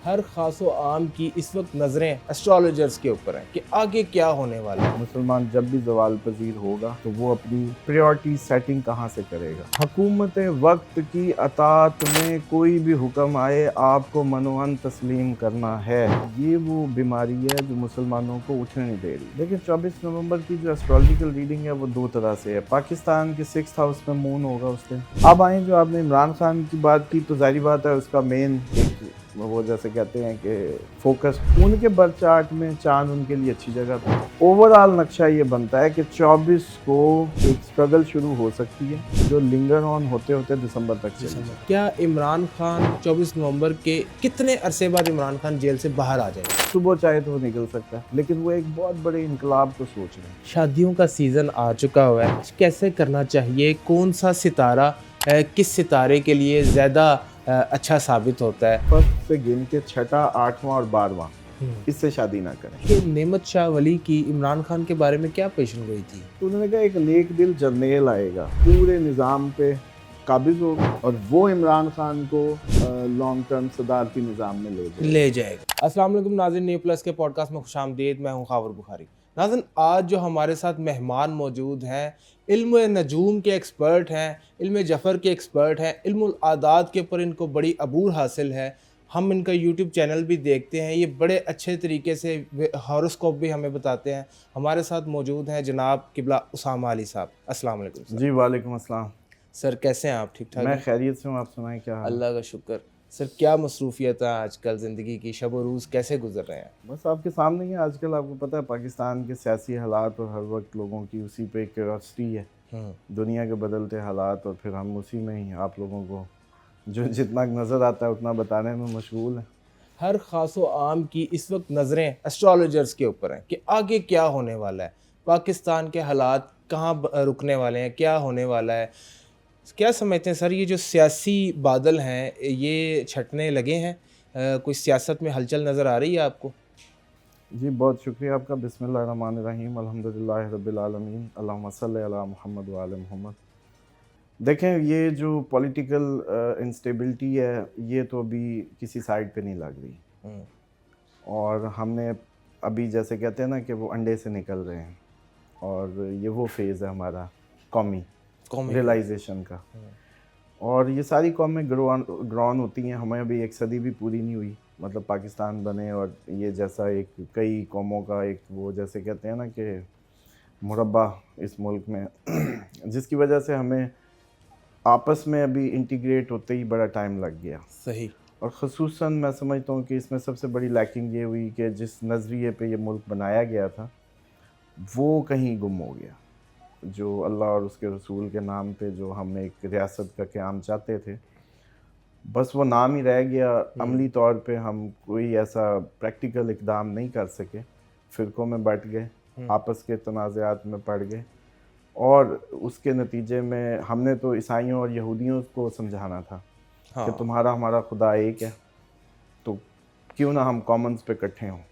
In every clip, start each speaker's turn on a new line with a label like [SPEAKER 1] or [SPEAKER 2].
[SPEAKER 1] ہر خاص و عام کی اس وقت نظریں اسٹرالوجرز کے اوپر ہیں کہ آگے کیا ہونے والا ہے۔
[SPEAKER 2] مسلمان جب بھی زوال پذیر ہوگا تو وہ اپنی پریورٹی سیٹنگ کہاں سے کرے گا؟ حکومت وقت کی اطاعت میں کوئی بھی حکم آئے آپ کو منوعن تسلیم کرنا ہے۔ یہ وہ بیماری ہے جو مسلمانوں کو اٹھنے نہیں دے رہی۔ لیکن 24 نومبر کی جو اسٹرالوجیکل ریڈنگ ہے وہ دو طرح سے ہے۔ پاکستان کے 6th ہاؤس میں مون ہوگا اس دن۔ اب آئیں، جو آپ نے عمران خان کی بات کی تو ظاہری بات ہے اس کا مین وہ جیسے کہتے ہیں کہ فوکس ان کے برتھ چارٹ میں چاند ان کے لیے اچھی جگہ تھا۔ اوورآل نقشہ یہ بنتا ہے کہ 24 کو ایک سٹرگل شروع ہو سکتی ہے جو لنگر آن ہوتے ہوتے دسمبر تک چلے جائے۔
[SPEAKER 1] کیا عمران خان 24 نومبر کے کتنے عرصے بعد عمران خان جیل سے باہر آ جائے گا؟
[SPEAKER 2] صبح چاہے تو وہ نکل سکتا ہے، لیکن وہ ایک بہت بڑے انقلاب کو سوچ رہے ہیں۔
[SPEAKER 1] شادیوں کا سیزن آ چکا ہوا ہے، کیسے کرنا چاہیے؟ کون سا ستارہ کس ستارے کے لیے زیادہ اچھا ثابت ہوتا ہے؟
[SPEAKER 2] فرسٹ سے گن کے 6واں، 8واں اور 12واں اس سے شادی نہ کریں۔
[SPEAKER 1] کہ نعمت شاہ ولی کی عمران خان کے بارے میں کیا پیشن گوئی تھی؟
[SPEAKER 2] تو انہوں نے کہا ایک نیک دل جرنیل آئے گا، پورے نظام پہ قابض ہوگا اور وہ عمران خان کو لانگ ٹرم صدارتی نظام میں لے
[SPEAKER 1] جائے گا۔ السلام علیکم ناظرین، نیو پلس کے پوڈ کاسٹ میں خوش آمدید۔ میں ہوں خاور بخاری۔ ناظرین، آج جو ہمارے ساتھ مہمان موجود ہیں، علم نجوم کے ایکسپرٹ ہیں، علم جفر کے ایکسپرٹ ہیں، علم العادات کے اوپر ان کو بڑی عبور حاصل ہے۔ ہم ان کا یوٹیوب چینل بھی دیکھتے ہیں، یہ بڑے اچھے طریقے سے ہاروسکوپ بھی ہمیں بتاتے ہیں۔ ہمارے ساتھ موجود ہیں جناب قبلہ اسامہ علی صاحب۔ السلام علیکم سر۔
[SPEAKER 2] جی وعلیکم السلام
[SPEAKER 1] سر کیسے ہیں آپ؟ ٹھیک ٹھاک؟
[SPEAKER 2] میں خیریت سے ہوں، آپ سنائیں کیا حال؟
[SPEAKER 1] اللہ کا شکر۔ سر کیا مصروفیت ہے آج کل زندگی کی؟ شب و روز کیسے گزر رہے ہیں؟
[SPEAKER 2] بس آپ کے سامنے ہی آج کل آپ کو پتہ ہے پاکستان کے سیاسی حالات اور ہر وقت لوگوں کی اسی پہ کیوریوسٹی ہے، دنیا کے بدلتے حالات، اور پھر ہم اسی میں ہی آپ لوگوں کو جو جتنا نظر آتا ہے اتنا بتانے میں مشغول ہیں۔
[SPEAKER 1] ہر خاص و عام کی اس وقت نظریں اسٹرالوجرز کے اوپر ہیں کہ آگے کیا ہونے والا ہے، پاکستان کے حالات کہاں رکنے والے ہیں، کیا ہونے والا ہے۔ کیا سمجھتے ہیں سر، یہ جو سیاسی بادل ہیں یہ چھٹنے لگے ہیں؟ کوئی سیاست میں ہلچل نظر آ رہی ہے آپ کو؟
[SPEAKER 2] جی بہت شکریہ آپ کا۔ بسم اللہ الرحمن الرحیم، الحمدللہ رب العالمین، اللہم صلی علی محمد وعلی محمد۔ دیکھیں، یہ جو پولیٹیکل انسٹیبلٹی ہے یہ تو ابھی کسی سائڈ پہ نہیں لگ رہی، اور ہم نے ابھی جیسے کہتے ہیں نا کہ وہ انڈے سے نکل رہے ہیں، اور یہ وہ فیز ہے ہمارا قومی ریلائزیشن کا، اور یہ ساری قومیں گرون ہوتی ہیں۔ ہمیں ابھی ایک صدی بھی پوری نہیں ہوئی، مطلب پاکستان بنے، اور یہ جیسا ایک کئی قوموں کا ایک وہ جیسے کہتے ہیں نا کہ مربع اس ملک میں، جس کی وجہ سے ہمیں آپس میں ابھی انٹیگریٹ ہوتے ہی بڑا ٹائم لگ گیا۔
[SPEAKER 1] صحیح۔ اور
[SPEAKER 2] خصوصاً میں سمجھتا ہوں کہ اس میں سب سے بڑی لیکنگ یہ ہوئی کہ جس نظریے پہ یہ ملک بنایا گیا تھا وہ کہیں گم ہو گیا۔ جو اللہ اور اس کے رسول کے نام پہ جو ہم ایک ریاست کا قیام چاہتے تھے، بس وہ نام ہی رہ گیا۔ عملی طور پہ ہم کوئی ایسا پریکٹیکل اقدام نہیں کر سکے، فرقوں میں بٹ گئے، آپس کے تنازعات میں پڑ گئے، اور اس کے نتیجے میں ہم نے تو عیسائیوں اور یہودیوں کو سمجھانا تھا کہ تمہارا ہمارا خدا ایک ہے، تو کیوں نہ ہم کامنز پہ اکٹھے ہوں،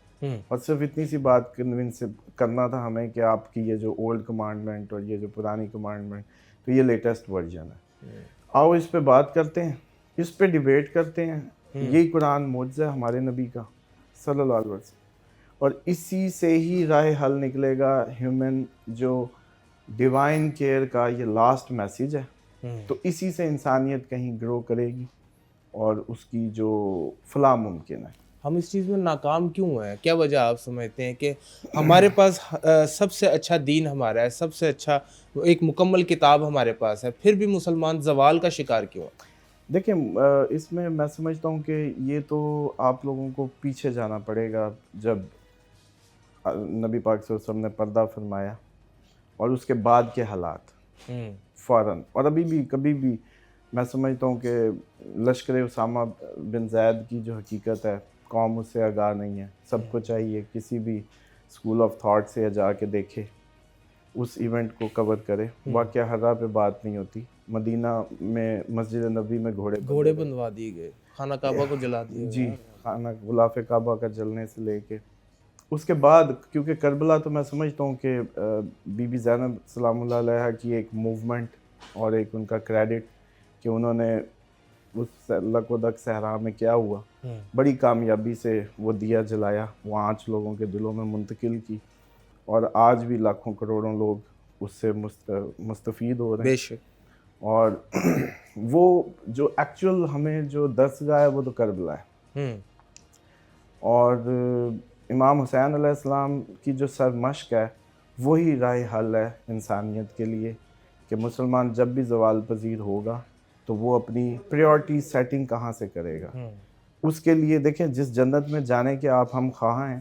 [SPEAKER 2] اور صرف اتنی سی بات کنونس کرنا تھا ہمیں کہ آپ کی یہ جو اولڈ کمانڈمنٹ اور یہ جو پرانی کمانڈمنٹ، تو یہ لیٹسٹ ورژن ہے، آؤ اس پہ بات کرتے ہیں، اس پہ ڈیبیٹ کرتے ہیں۔ یہی قرآن معجزہ ہے ہمارے نبی کا صلی اللہ علیہ وسلم، اور اسی سے ہی راہ حل نکلے گا۔ ہیومن جو ڈیوائن کیئر کا یہ لاسٹ میسیج ہے، تو اسی سے انسانیت کہیں گرو کرے گی اور اس کی جو فلاح ممکن ہے۔
[SPEAKER 1] ہم اس چیز میں ناکام کیوں ہیں؟ کیا وجہ آپ سمجھتے ہیں کہ ہمارے پاس سب سے اچھا دین ہمارا ہے، سب سے اچھا ایک مکمل کتاب ہمارے پاس ہے، پھر بھی مسلمان زوال کا شکار کیوں ہے؟
[SPEAKER 2] دیکھیں، اس میں سمجھتا ہوں کہ یہ تو آپ لوگوں کو پیچھے جانا پڑے گا، جب نبی پاک صلی اللہ علیہ وسلم نے پردہ فرمایا اور اس کے بعد کے حالات فوراً، اور ابھی بھی کبھی بھی میں سمجھتا ہوں کہ لشکر اسامہ بن زید کی جو حقیقت ہے قوم اس سے آگاہ نہیں ہے۔ سب کو چاہیے کسی بھی اسکول آف تھاٹ سے جا کے دیکھے، اس ایونٹ کو کور کرے۔ واقعہ حرہ پہ بات نہیں ہوتی، مدینہ میں مسجد نبی میں گھوڑے
[SPEAKER 1] بنوا دیے گئے، خانہ کعبہ کو جلا دیا۔
[SPEAKER 2] جی، خانہ غلاف کعبہ کا جلنے سے لے کے اس کے بعد، کیونکہ کربلا تو میں سمجھتا ہوں کہ بی بی زینب سلام اللہ علیہ کی ایک موومنٹ اور ایک ان کا کریڈٹ کہ انہوں نے اس لک و دک صحرا میں کیا ہوا بڑی کامیابی سے وہ دیا جلایا، وہ آنچ لوگوں کے دلوں میں منتقل کی، اور آج بھی لاکھوں کروڑوں لوگ اس سے مستفید ہو رہے ہیں۔
[SPEAKER 1] بے شک۔
[SPEAKER 2] اور وہ جو ایکچوئل ہمیں جو درسگاہ ہے وہ تو کربلا ہے، اور امام حسین علیہ السلام کی جو سرمشق ہے وہی راہ حل ہے انسانیت کے لیے، کہ مسلمان جب بھی زوال پذیر ہوگا تو وہ اپنی پریورٹی سیٹنگ کہاں سے کرے گا۔ اس کے لیے دیکھیں، جس جنت میں جانے کے آپ ہم خواہاں ہیں،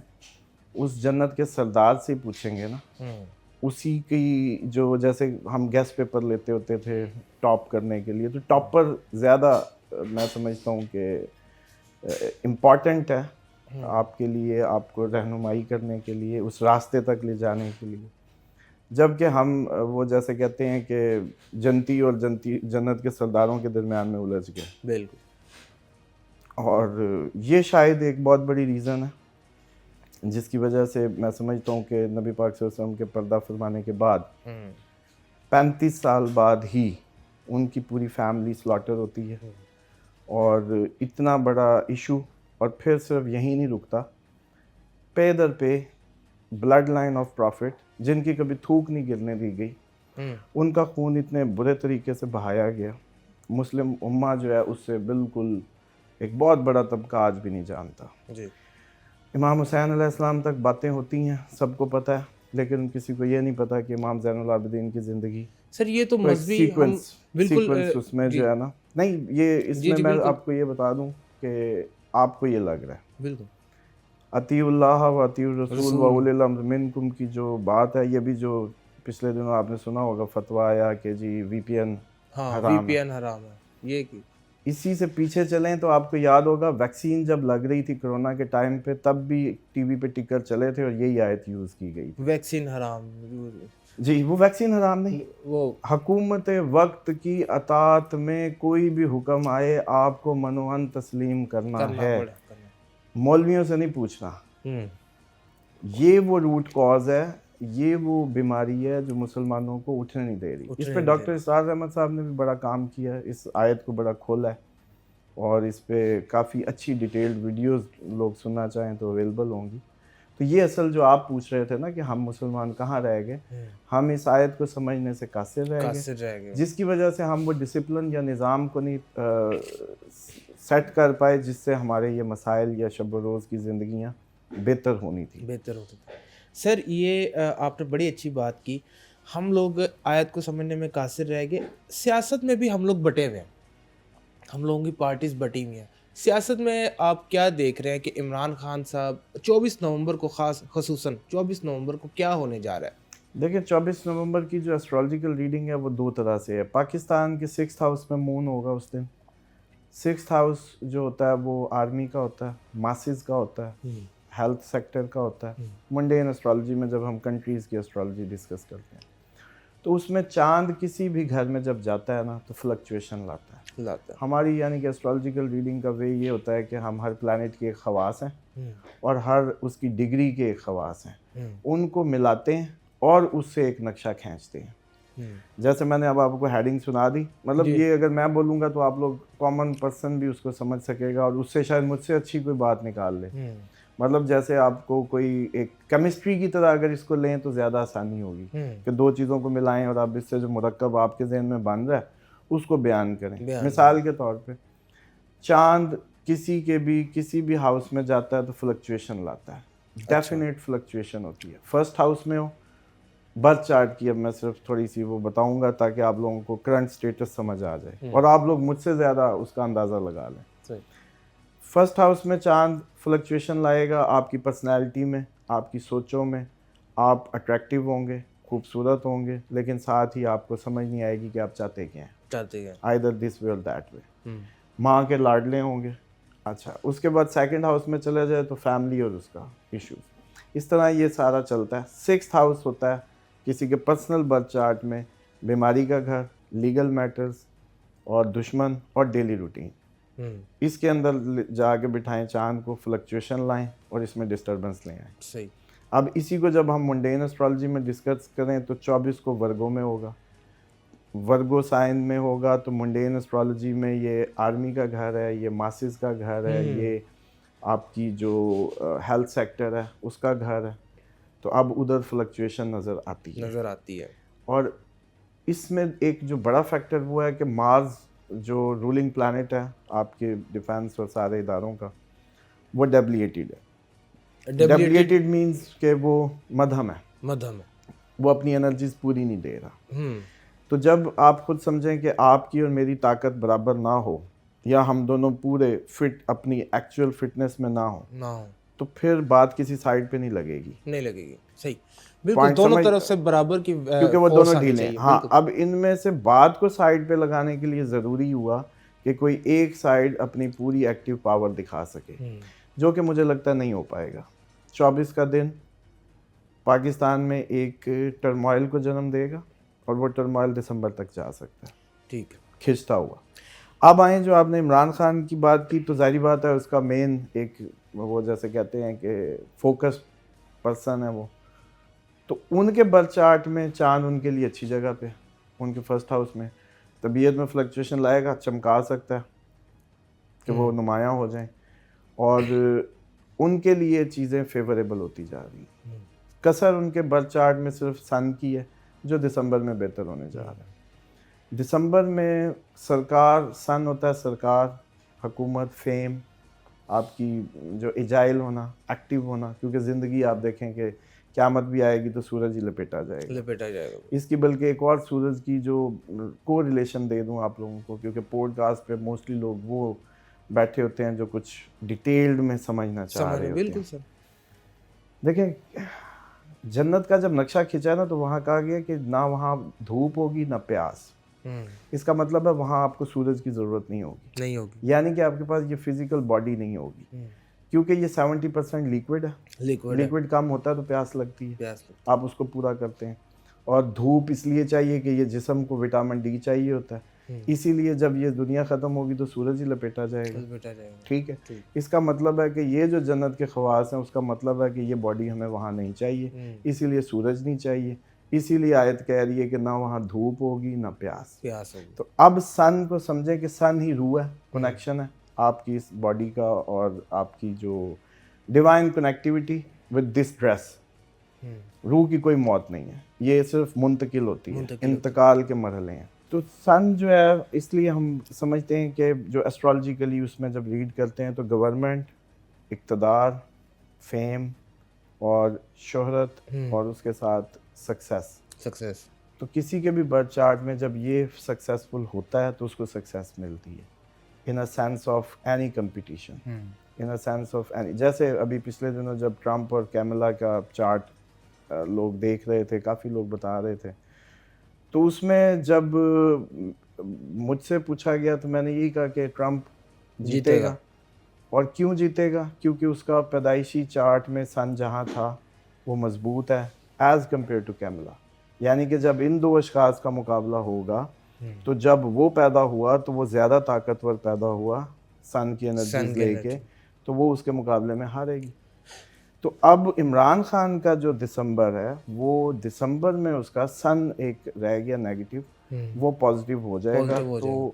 [SPEAKER 2] اس جنت کے سردار سے پوچھیں گے نا، اسی کی جو جیسے ہم گیس پیپر لیتے ہوتے تھے ٹاپ کرنے کے لیے، تو ٹاپ پر زیادہ میں سمجھتا ہوں کہ امپورٹنٹ ہے آپ کے لیے، آپ کو رہنمائی کرنے کے لیے، اس راستے تک لے جانے کے لیے، جبکہ ہم وہ جیسے کہتے ہیں کہ جنتی اور جنت کے سرداروں کے درمیان میں الجھ گئے۔
[SPEAKER 1] بالکل۔
[SPEAKER 2] اور یہ شاید ایک بہت بڑی ریزن ہے جس کی وجہ سے میں سمجھتا ہوں کہ نبی پاک صلی اللہ علیہ وسلم کے پردہ فرمانے کے بعد 35 سال بعد ہی ان کی پوری فیملی سلاٹر ہوتی ہے، اور اتنا بڑا ایشو، اور پھر صرف یہی نہیں رکتا، پے در پے بلڈ لائن آف پرافٹ جن کی کبھی تھوک نہیں گرنے دی گئی، ان کا خون اتنے برے طریقے سے بہایا گیا، مسلم امہ جو ہے اس سے بالکل ایک بہت بڑا طبقہ آج بھی نہیں جانتا۔ امام حسین علیہ السلام تک باتیں ہوتی ہیں، سب کو پتہ ہے، لیکن کسی کو یہ نہیں پتا کہ امام زین العابدین کی زندگی
[SPEAKER 1] سر یہ تو مذہبی
[SPEAKER 2] سیکوینس اس میں جو ہے نا، نہیں یہ اس میں میں آپ کو یہ بتا دوں کہ آپ کو یہ لگ رہا ہے
[SPEAKER 1] بالکل
[SPEAKER 2] اطیع اللہ و اطیع الرسول و اولی الامر منکم کی جو بات ہے، یہ بھی جو پچھلے دنوں آپ نے سنا ہوگا فتویٰ آیا کہ جی وی پی این
[SPEAKER 1] حرام ہے، یہ کی
[SPEAKER 2] اسی سے پیچھے چلیں تو آپ کو یاد ہوگا ویکسین جب لگ رہی تھی کرونا کے ٹائم پہ، تب بھی ٹی وی پہ ٹکر چلے تھے اور یہی آیت یوز کی گئی تھی،
[SPEAKER 1] ویکسین حرام۔
[SPEAKER 2] جی وہ ویکسین حرام نہیں،
[SPEAKER 1] وہ
[SPEAKER 2] حکومت وقت کی اطاعت میں کوئی بھی حکم آئے آپ کو منوعاً تسلیم کرنا ہے، مولویوں سے نہیں پوچھنا۔ یہ وہ روٹ کاز ہے، یہ وہ بیماری ہے جو مسلمانوں کو اٹھنے نہیں دے رہی۔ اس پہ ڈاکٹر اسرار احمد صاحب نے بھی بڑا کام کیا ہے، اس آیت کو بڑا کھولا ہے، اور اس پہ کافی اچھی ڈیٹیلڈ ویڈیوز لوگ سننا چاہیں تو اویلیبل ہوں گی۔ تو یہ اصل جو آپ پوچھ رہے تھے نا کہ ہم مسلمان کہاں رہ گئے، ہم اس آیت کو سمجھنے سے قاصر رہ گئے، جس کی وجہ سے ہم وہ ڈسپلن یا نظام کو نہیں سیٹ کر پائے جس سے ہمارے یہ مسائل یا شب و روز کی زندگیاں بہتر ہوتی تھی۔
[SPEAKER 1] سر یہ آپ نے بڑی اچھی بات کی، ہم لوگ آیت کو سمجھنے میں قاصر رہ گئے۔ سیاست میں بھی ہم لوگ بٹے ہوئے ہیں، ہم لوگوں کی پارٹیز بٹی ہوئی ہیں۔ سیاست میں آپ کیا دیکھ رہے ہیں کہ عمران خان صاحب 24 نومبر کو خصوصاً 24 نومبر کو کیا ہونے جا رہا ہے؟
[SPEAKER 2] دیکھیں 24 نومبر کی جو ایسٹرالوجیکل ریڈنگ ہے وہ دو طرح سے ہے۔ پاکستان کے 6th ہاؤس میں مون ہوگا اس دن۔ 6th ہاؤس جو ہوتا ہے وہ آرمی کا ہوتا ہے، ماسز کا ہوتا ہے، ہیلتھ سیکٹر کا ہوتا ہے۔ منڈین ایسٹرالوجی میں جب ہم کنٹریز کی ایسٹرالوجی ڈسکس کرتے ہیں تو اس میں چاند کسی بھی گھر میں جب جاتا ہے نا تو فلکچویشن لاتا ہے۔ ہماری یعنی کہ ایسٹرالوجیکل ریڈنگ کا وے یہ ہوتا ہے کہ ہم ہر پلانٹ کے ایک خواص ہیں اور ہر اس کی ڈگری کے ایک خواص ہیں، ان کو ملاتے ہیں اور اس سے ایک نقشہ کھینچتے ہیں۔ جیسے میں نے اب آپ کو ہیڈنگ سنا دی، مطلب یہ اگر میں بولوں گا تو آپ لوگ کامن پرسن بھی اس کو سمجھ سکے گا اور اس سے شاید مجھ سے اچھی کوئی بات نکال لے۔ مطلب جیسے آپ کو کوئی ایک کیمسٹری کی طرح اگر اس کو لیں تو زیادہ آسانی ہوگی کہ دو چیزوں کو ملائیں اور آپ اس سے جو مرکب آپ کے ذہن میں بن رہا ہے اس کو بیان کریں۔ مثال کے طور پہ چاند کسی بھی ہاؤس میں جاتا ہے تو فلکچویشن لاتا ہے، ڈیفینیٹ فلکچویشن ہوتی ہے۔ فرسٹ ہاؤس میں ہو، برتھ چارٹ کی اب میں صرف تھوڑی سی وہ بتاؤں گا تاکہ آپ لوگوں کو کرنٹ سٹیٹس سمجھ آ جائے اور آپ لوگ مجھ سے زیادہ اس کا اندازہ لگا لیں۔ فرسٹ ہاؤس میں چاند فلکچویشن لائے گا آپ کی پرسنالٹی میں، آپ کی سوچوں میں، آپ اٹریکٹیو ہوں گے، خوبصورت ہوں گے، لیکن ساتھ ہی آپ کو سمجھ نہیں آئے گی کہ آپ چاہتے کیا ہیں، either this way or that way۔ ماں کے لاڈلے ہوں گے۔ اچھا اس کے بعد سیکنڈ ہاؤس میں چلے جائے تو فیملی اور اس کا ایشوز، اس طرح یہ سارا چلتا ہے۔ 6th ہاؤس ہوتا ہے کسی کے پرسنل برتھ چارٹ میں بیماری کا گھر، لیگل میٹرز اور دشمن اور ڈیلی روٹین۔ اس کے اندر جا کے بٹھائیں چاند کو، فلکچویشن لائیں اور اس میں ڈسٹربنس لے آئیں۔
[SPEAKER 1] صحیح۔
[SPEAKER 2] اب اسی کو جب ہم منڈین ایسٹرالوجی میں ڈسکس کریں تو 24 کو ورگوں میں ہوگا، ورگو سائن میں ہوگا تو منڈین اسٹرالوجی میں یہ آرمی کا گھر ہے، یہ ماسز کا گھر ہے، یہ آپ کی جو ہیلتھ سیکٹر ہے اس کا گھر ہے. تو اب ادھر فلکچویشن نظر آتی ہے. اور اس میں ایک جو بڑا فیکٹر وہ ہے کہ مارس جو رولنگ پلانٹ ہے آپ کے ڈیفینس اور سارے اداروں کا، وہ ڈیبلیٹیڈ ہے. ڈیبلیٹیڈ مینس کہ وہ مدھم ہے، وہ اپنی انرجیز پوری نہیں دے رہا. تو جب آپ خود سمجھیں کہ آپ کی اور میری طاقت برابر نہ ہو، یا ہم دونوں پورے فٹ اپنی ایکچوئل فٹنس میں نہ ہو، تو پھر بات کسی سائڈ پہ نہیں لگے گی.
[SPEAKER 1] صحیح، بالکل دونوں طرف سے برابر کی
[SPEAKER 2] کیونکہ وہ دونوں ڈھیلے ہیں. ہاں، اب ان میں سے بات کو سائڈ پہ لگانے کے لیے ضروری ہوا کہ کوئی ایک سائڈ اپنی پوری ایکٹیو پاور دکھا سکے، جو کہ مجھے لگتا نہیں ہو پائے گا. 24 کا دن پاکستان میں ایک ٹرموائل کو جنم دے گا، اور وہ ٹرموائل دسمبر تک جا سکتا ہے،
[SPEAKER 1] ٹھیک ہے،
[SPEAKER 2] کھنچتا ہوا. اب آئیں جو آپ نے عمران خان کی بات کی، تو ظاہری بات ہے اس کا مین ایک وہ جیسے کہتے ہیں کہ فوکس پرسن ہے وہ. تو ان کے برتھ چارٹ میں چاند ان کے لیے اچھی جگہ پہ، ان کے فرسٹ ہاؤس میں. طبیعت میں فلکچویشن لائے گا، چمکا سکتا ہے کہ وہ نمایاں ہو جائیں، اور ان کے لیے چیزیں فیوریبل ہوتی جا رہی ہیں. کثر ان کے برتھ چارٹ میں صرف سن کی ہے، جو دسمبر میں بہتر ہونے جا رہا ہے. دسمبر میں سرکار، سن ہوتا ہے سرکار، حکومت، فیم، آپ کی جو ایجائل ہونا، ایکٹیو ہونا. کیونکہ زندگی آپ دیکھیں کہ قیامت بھی آئے گی تو سورج ہی لپیٹا جائے گا. اس کی بلکہ ایک اور سورج کی جو کو ریلیشن دے دوں آپ لوگوں کو، کیونکہ پوڈ کاسٹ پہ موسٹلی لوگ وہ بیٹھے ہوتے ہیں جو کچھ ڈیٹیلڈ میں سمجھنا چاہ رہے ہوتے ہیں.
[SPEAKER 1] بالکل سر،
[SPEAKER 2] دیکھیں جنت کا جب نقشہ کھینچا نا، تو وہاں کہا گیا کہ نہ وہاں دھوپ ہوگی نہ پیاس. اس کا مطلب ہے وہاں آپ کو سورج کی ضرورت نہیں ہوگی، یعنی کہ آپ کے پاس یہ فزیکل باڈی نہیں ہوگی. کیونکہ یہ 70% لیکوڈ ہے، لیکوڈ کم ہوتا ہے تو پیاس لگتی ہے، آپ اس کو پورا کرتے ہیں. اور دھوپ اس لیے چاہیے کہ یہ جسم کو وٹامن ڈی چاہیے ہوتا ہے، اسی لیے جب یہ دنیا ختم ہوگی تو سورج ہی لپیٹا جائے گا. ٹھیک ہے، اس کا مطلب ہے کہ یہ جو جنت کے خواص ہیں، اس کا مطلب ہے کہ یہ باڈی ہمیں وہاں نہیں چاہیے، اسی لیے سورج نہیں چاہیے. اسی لیے آیت کہہ رہی ہے کہ نہ وہاں دھوپ ہوگی نہ پیاس ہوگی. تو اب سن کو سمجھیں کہ سن ہی روح ہے، کنیکشن ہے آپ کی اس باڈی کا، اور آپ کی جو divine connectivity with this dress. روح کی کوئی موت نہیں ہے، یہ صرف منتقل ہوتی ہے، انتقال کے مرحلے ہیں. تو سن جو ہے، اس لیے ہم سمجھتے ہیں کہ جو ایسٹرالوجیکلی اس میں جب ریڈ کرتے ہیں تو گورنمنٹ، اقتدار، فیم اور شہرت، اور اس کے ساتھ سکسیس. تو کسی کے بھی برتھ چارٹ میں جب یہ سکسیسفل ہوتا ہے تو اس کو سکسیس ملتی ہے، in a sense of any competition, in a sense of any. جیسے ابھی پچھلے دنوں جب ٹرمپ اور کیملا کا چارٹ لوگ دیکھ رہے تھے، کافی لوگ بتا رہے تھے، تو اس میں جب مجھ سے پوچھا گیا تو میں نے یہی کہا کہ ٹرمپ جیتے گا. اور کیوں جیتے گا؟ کیونکہ اس کا پیدائشی چارٹ میں سن جہاں تھا وہ مضبوط ہے ایز کمپیئر ٹو کیملا. یعنی کہ جب ان دو اشخاص کا مقابلہ ہوگا تو جب وہ پیدا ہوا تو وہ زیادہ طاقتور پیدا ہوا سن کی انرجیز لے کے، تو وہ اس کے مقابلے میں ہارے گی. تو اب عمران خان کا جو دسمبر ہے، وہ دسمبر میں اس کا سن ایک رہ گیا نیگیٹو، وہ پازیٹیو ہو جائے گا. تو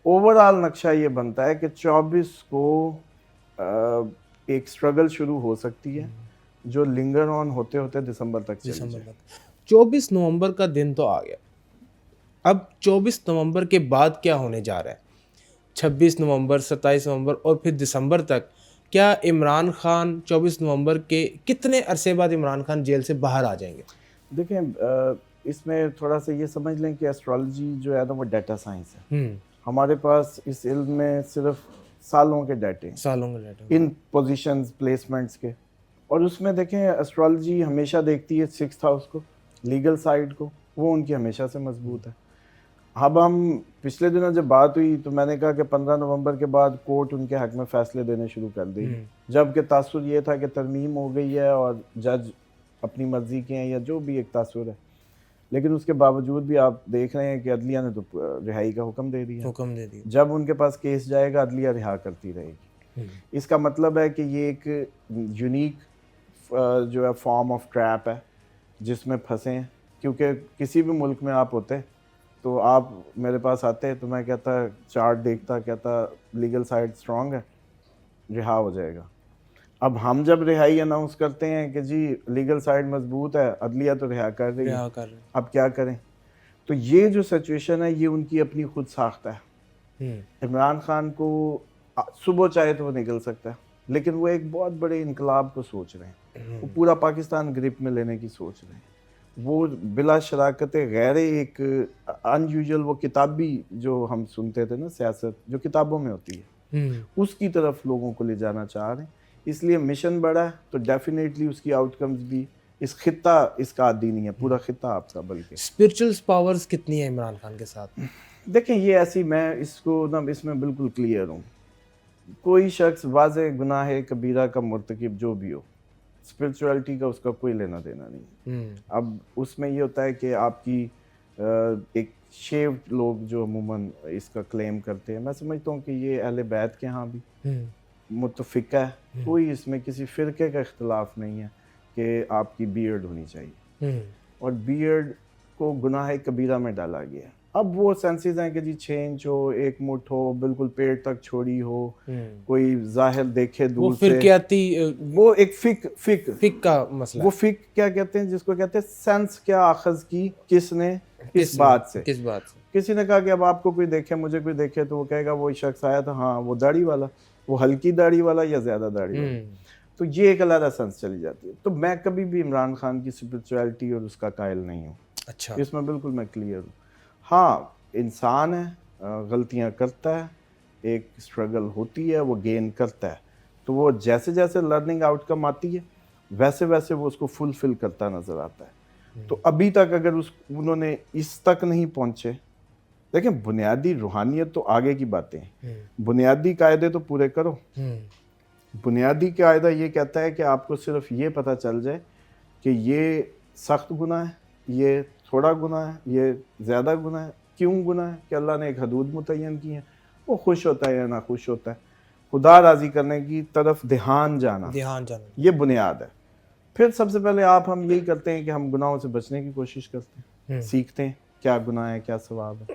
[SPEAKER 2] اوور آل نقشہ یہ بنتا ہے کہ 24 کو ایک سٹرگل شروع ہو سکتی ہے جو لنگر آن ہوتے ہوتے دسمبر تک چلی جائے.
[SPEAKER 1] 24 نومبر کا دن تو آ گیا، اب 24 نومبر کے بعد کیا ہونے جا رہا ہے؟ 26 نومبر، 27 نومبر اور پھر دسمبر تک. کیا عمران خان 24 نومبر کے کتنے عرصے بعد عمران خان جیل سے باہر آ جائیں گے؟
[SPEAKER 2] دیکھیں اس میں تھوڑا سا یہ سمجھ لیں کہ ایسٹرالوجی جو ہے نا وہ ڈیٹا سائنس ہے. ہمارے پاس اس علم میں صرف سالوں کے ڈیٹے ان پوزیشنز، پلیسمنٹس کے. اور اس میں دیکھیں ایسٹرالوجی ہمیشہ دیکھتی ہے 6th ہاؤس کو، لیگل سائڈ کو، وہ ان کی ہمیشہ سے مضبوط ہے. اب ہم پچھلے دنوں جب بات ہوئی تو میں نے کہا کہ 15 نومبر کے بعد کورٹ ان کے حق میں فیصلے دینے شروع کر دے گی، جبکہ تاثر یہ تھا کہ ترمیم ہو گئی ہے اور جج اپنی مرضی کے ہیں، یا جو بھی ایک تاثر ہے. لیکن اس کے باوجود بھی آپ دیکھ رہے ہیں کہ عدلیہ نے تو رہائی کا حکم دے دیا. جب ان کے پاس کیس جائے گا عدلیہ رہا کرتی رہے گی. اس کا مطلب ہے کہ یہ ایک یونیک جو ہے فارم آف ٹریپ ہے جس میں پھنسے ہیں. کیونکہ کسی بھی ملک میں آپ ہوتے تو آپ میرے پاس آتے تو میں کہتا چارٹ دیکھتا, کہتا لیگل سائڈ اسٹرانگ ہے, رہا ہو جائے گا. اب ہم جب رہائی اناؤنس کرتے ہیں کہ جی لیگل سائڈ مضبوط ہے, عدلیہ تو رہا کر رہی ہے, اب کیا کریں؟ تو یہ جو سچویشن ہے یہ ان کی اپنی خود ساختہ ہے. عمران خان کو صبح چاہے تو وہ نکل سکتا ہے, لیکن وہ ایک بہت بڑے انقلاب کو سوچ رہے ہیں, وہ پورا پاکستان گرپ میں لینے کی سوچ رہے ہیں. وہ بلا شراکت غیر ایک ان یوزول وہ کتابی جو ہم سنتے تھے نا سیاست جو کتابوں میں ہوتی ہے اس کی طرف لوگوں کو لے جانا چاہ رہے ہیں. اس لیے مشن بڑا ہے تو ڈیفینیٹلی اس کی آؤٹ کمز بھی, اس خطہ اس کا عادی نہیں ہے, پورا خطہ آپ کا. بلکہ
[SPEAKER 1] اسپرچل پاورز کتنی ہیں عمران خان کے ساتھ؟
[SPEAKER 2] دیکھیں یہ ایسی, میں اس کو نا اس میں بالکل کلیئر ہوں, کوئی شخص واضح گناہ کبیرہ کا مرتکب جو بھی ہو, اسپرچولیٹی کا اس کا کوئی لینا دینا نہیں. اب اس میں یہ ہوتا ہے کہ آپ کی ایک شیوڈ لوگ جو عموماً اس کا کلیم کرتے ہیں, میں سمجھتا ہوں کہ یہ اہل بیت کے ہاں بھی متفقہ ہے, کوئی اس میں کسی فرقے کا اختلاف نہیں ہے کہ آپ کی بیئرڈ ہونی چاہیے, اور بیئرڈ کو گناہ کبیرہ میں ڈالا گیا ہے. اب وہ سینسز ہیں کہ جی 6 انچ ہو, 1 مٹھ ہو, بالکل پیٹ تک چھوڑی ہو, کوئی ظاہر دیکھے دور سے,
[SPEAKER 1] فرقیاتی
[SPEAKER 2] وہ ایک فک
[SPEAKER 1] کا مسئلہ.
[SPEAKER 2] وہ فک کیا کہتے ہیں, جس کو کہتے ہیں سینس کیا اخذ کی کس نے کس بات سے. کسی نے کہا کہ اب آپ کو کوئی دیکھے, مجھے کوئی دیکھے, تو وہ کہے گا وہ شخص آیا تھا, ہاں وہ داڑھی والا, وہ ہلکی داڑھی والا یا زیادہ داڑھی والا, تو یہ ایک علیحدہ سینس چلی جاتی ہے. تو میں کبھی بھی عمران خان کی اسپرچولیٹی اور اس کا قائل نہیں ہوں.
[SPEAKER 1] اچھا,
[SPEAKER 2] اس میں بالکل میں کلیئر ہوں. ہاں انسان ہے, غلطیاں کرتا ہے, ایک اسٹرگل ہوتی ہے, وہ گین کرتا ہے, تو وہ جیسے جیسے لرننگ آؤٹ کم آتی ہے ویسے ویسے وہ اس کو فلفل کرتا نظر آتا ہے. تو ابھی تک اگر انہوں نے اس تک نہیں پہنچے, دیکھیں بنیادی روحانیت تو آگے کی باتیں ہیں, بنیادی قاعدے تو پورے کرو. بنیادی قاعدہ یہ کہتا ہے کہ آپ کو صرف یہ پتہ چل جائے کہ یہ سخت گناہ ہے, یہ تھوڑا گناہ ہے, یہ زیادہ گناہ ہے. کیوں گناہ ہے؟ کہ اللہ نے ایک حدود متعین کی ہے, وہ خوش ہوتا ہے یا نہ خوش ہوتا ہے, خدا راضی کرنے کی طرف دھیان جانا, یہ بنیاد ہے. پھر سب سے پہلے ہم یہی کرتے ہیں کہ ہم گناہوں سے بچنے کی کوشش کرتے ہیں, سیکھتے ہیں کیا گناہ ہے کیا ثواب ہے.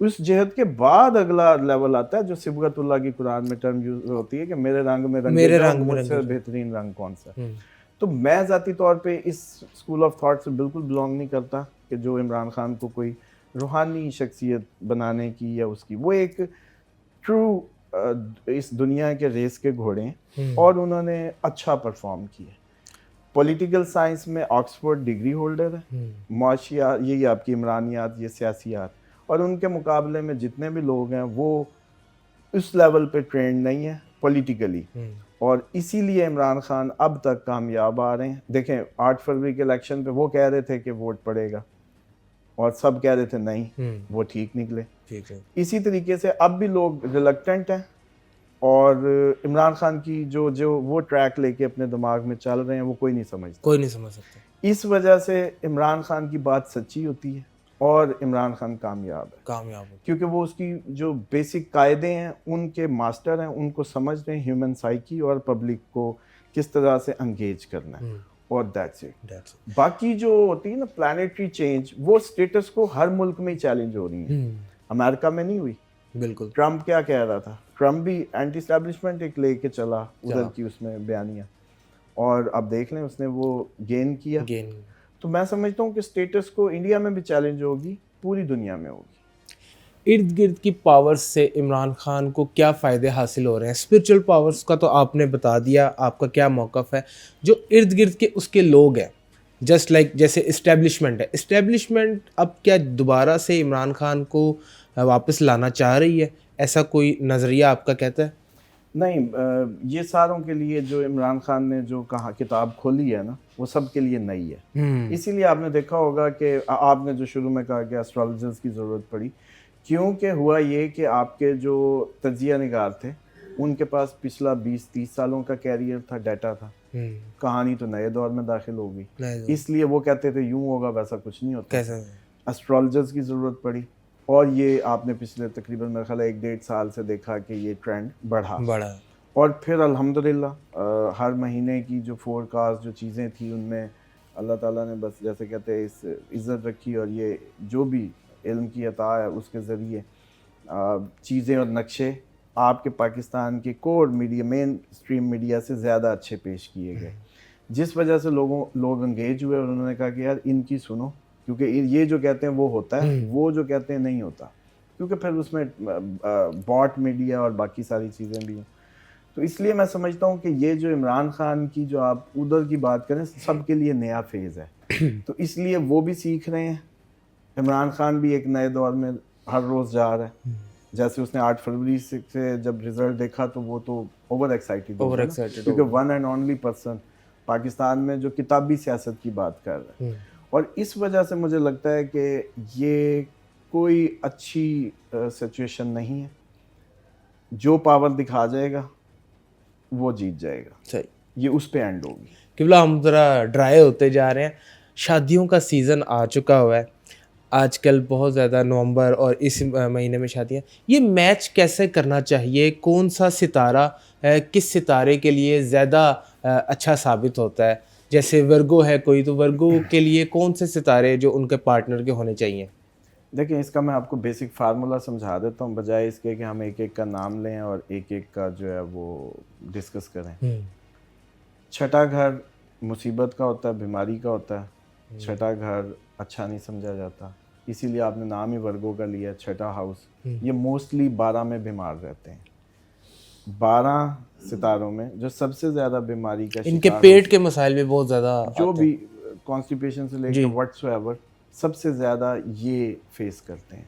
[SPEAKER 2] اس جہد کے بعد اگلا لیول آتا ہے جو صبغت اللہ کی قرآن میں ٹرم یوز ہوتی ہے کہ میرے رنگ میں رنگے جاؤ, مجھ سے بہترین رنگ کون سا. تو میں ذاتی طور پہ اس اسکول آف تھاٹ سے بالکل بلانگ نہیں کرتا کہ جو عمران خان کو کوئی روحانی شخصیت بنانے کی یا اس کی, وہ ایک ٹرو اس دنیا کے ریس کے گھوڑے ہیں اور انہوں نے اچھا پرفارم کیا. پولیٹیکل سائنس میں آکسفورڈ ڈگری ہولڈر ہے, معاشیات یہی آپ کی عمرانیات, یہ سیاسیات, اور ان کے مقابلے میں جتنے بھی لوگ ہیں وہ اس لیول پہ ٹرینڈ نہیں ہے پولیٹیکلی, اور اسی لیے عمران خان اب تک کامیاب آ رہے ہیں. دیکھیں 8 فروری کے الیکشن پہ وہ کہہ رہے تھے کہ ووٹ پڑے گا اور سب کہہ رہے تھے نہیں, وہ ٹھیک نکلے. اسی طریقے سے اب بھی لوگ ریلکٹنٹ ہیں, اور عمران خان کی جو وہ ٹریک لے کے اپنے دماغ میں چل رہے ہیں وہ کوئی نہیں سمجھ سکتا. اس وجہ سے عمران خان کی بات سچی ہوتی ہے اور عمران خان کامیاب ہے, کیونکہ وہ اس کی جو بیسک قاعدے ہیں ان کے ماسٹر ہیں, ان کو سمجھ رہے ہیں ہیومن سائیکی اور پبلک کو کس طرح سے انگیج کرنا ہے, اور دیٹس اٹ. باقی جو ہوتی ہے نا پلانیٹری چینج, وہ اسٹیٹس کو ہر ملک میں ہی چیلنج ہو رہی ہیں, امریکہ میں نہیں ہوئی. بالکل. ٹرمپ کیا کہہ رہا تھا, ٹرمپ بھی اینٹی اسٹیبلشمنٹ ایک لے کے چلا ادھر کی اس میں بیانیہ, اور اب دیکھ لیں اس نے وہ گین کیا. تو میں سمجھتا ہوں کہ اسٹیٹس کو انڈیا میں بھی چیلنج ہوگی, پوری دنیا میں ہوگی.
[SPEAKER 1] ارد گرد کی پاورز سے عمران خان کو کیا فائدے حاصل ہو رہے ہیں؟ اسپرچل پاورز کا تو آپ نے بتا دیا, آپ کا کیا موقف ہے. جو ارد گرد کے اس کے لوگ ہیں, جسٹ لائک جیسے اسٹیبلشمنٹ ہے, اسٹیبلشمنٹ اب کیا دوبارہ سے عمران خان کو واپس لانا چاہ رہی ہے, ایسا کوئی نظریہ آپ کا کہتا ہے؟
[SPEAKER 2] نہیں, یہ ساروں کے لیے جو عمران خان نے جو کہا کتاب کھولی ہے نا, وہ سب کے لیے نئی ہے. اسی لیے آپ نے دیکھا ہوگا کہ آپ نے جو شروع میں کہا کہ ایسٹرالوجرز کی ضرورت پڑی, کیونکہ ہوا یہ کہ آپ کے جو تجزیہ نگار تھے ان کے پاس پچھلا 20-30 سالوں کا کیریئر تھا, ڈیٹا تھا. کہانی تو نئے دور میں داخل ہو گئی, اس لیے وہ کہتے تھے یوں ہوگا, ویسا کچھ نہیں ہوتا. ایسٹرالوجرز کی ضرورت پڑی, اور یہ آپ نے پچھلے تقریباً میرا خیال ہے 1-1.5 سال سے دیکھا کہ یہ ٹرینڈ بڑھا. اور پھر الحمدللہ ہر مہینے کی جو فور کاسٹ جو چیزیں تھیں ان میں اللہ تعالیٰ نے بس جیسے کہتے ہیں اس عزت رکھی, اور یہ جو بھی علم کی عطا ہے اس کے ذریعے چیزیں اور نقشے آپ کے پاکستان کے کور میڈیا مین اسٹریم میڈیا سے زیادہ اچھے پیش کیے گئے، جس وجہ سے لوگ انگیج ہوئے اور انہوں نے کہا کہ یار ان کی سنو، کیونکہ یہ جو کہتے ہیں وہ ہوتا ہے، وہ جو کہتے ہیں نہیں ہوتا، کیونکہ پھر اس میں باٹ میڈیا اور باقی ساری چیزیں بھی ہیں۔ تو اس لیے میں سمجھتا ہوں کہ یہ جو عمران خان کی جو آپ ادھر کی بات کریں سب کے لیے نیا فیز ہے، تو اس لیے وہ بھی سیکھ رہے ہیں، عمران خان بھی ایک نئے دور میں ہر روز جا رہا ہے۔ جیسے اس نے 8 فروری سے جب رزلٹ دیکھا تو وہ تو اوور ایکسائٹیڈ ہو گیا، کیونکہ one and only person Pakistan میں جو کتابی سیاست کی بات کر رہا ہے، اور اس وجہ سے مجھے لگتا ہے کہ یہ کوئی اچھی سچویشن نہیں ہے، جو پاور دکھا جائے گا وہ جیت جائے گا،
[SPEAKER 1] صحیح،
[SPEAKER 2] یہ اس پہ اینڈ ہوگی۔
[SPEAKER 1] قبلہ ہم ذرا ڈرائی ہوتے جا رہے ہیں، شادیوں کا سیزن آ چکا ہوا ہے آج کل، بہت زیادہ نومبر اور اس مہینے میں شادیاں، یہ میچ کیسے کرنا چاہیے؟ کون سا ستارہ کس ستارے کے لیے زیادہ اچھا ثابت ہوتا ہے؟ جیسے ورگو ہے کوئی، تو ورگو کے لیے کون سے ستارے جو ان کے پارٹنر کے ہونے چاہیے؟
[SPEAKER 2] دیکھیں اس کا میں آپ کو بیسک فارمولا سمجھا دیتا ہوں، بجائے اس کے کہ ہم ایک ایک کا نام لیں اور ایک ایک کا جو ہے وہ ڈسکس کریں۔ چھٹا گھر مصیبت کا ہوتا ہے، بیماری کا ہوتا ہے، چھٹا گھر اچھا نہیں سمجھا جاتا، اسی لیے آپ نے نام ہی ورگو کا لیا، چھٹا ہاؤس۔ یہ موسٹلی 12 میں بیمار رہتے ہیں، 12 ستاروں میں جو سب سے زیادہ بیماری کا
[SPEAKER 1] ان کے پیٹ کے مسائل بھی بہت زیادہ
[SPEAKER 2] جو بھی کانسٹیپیشن سے لے کے واٹس ایور سب سے زیادہ یہ فیس کرتے ہیں۔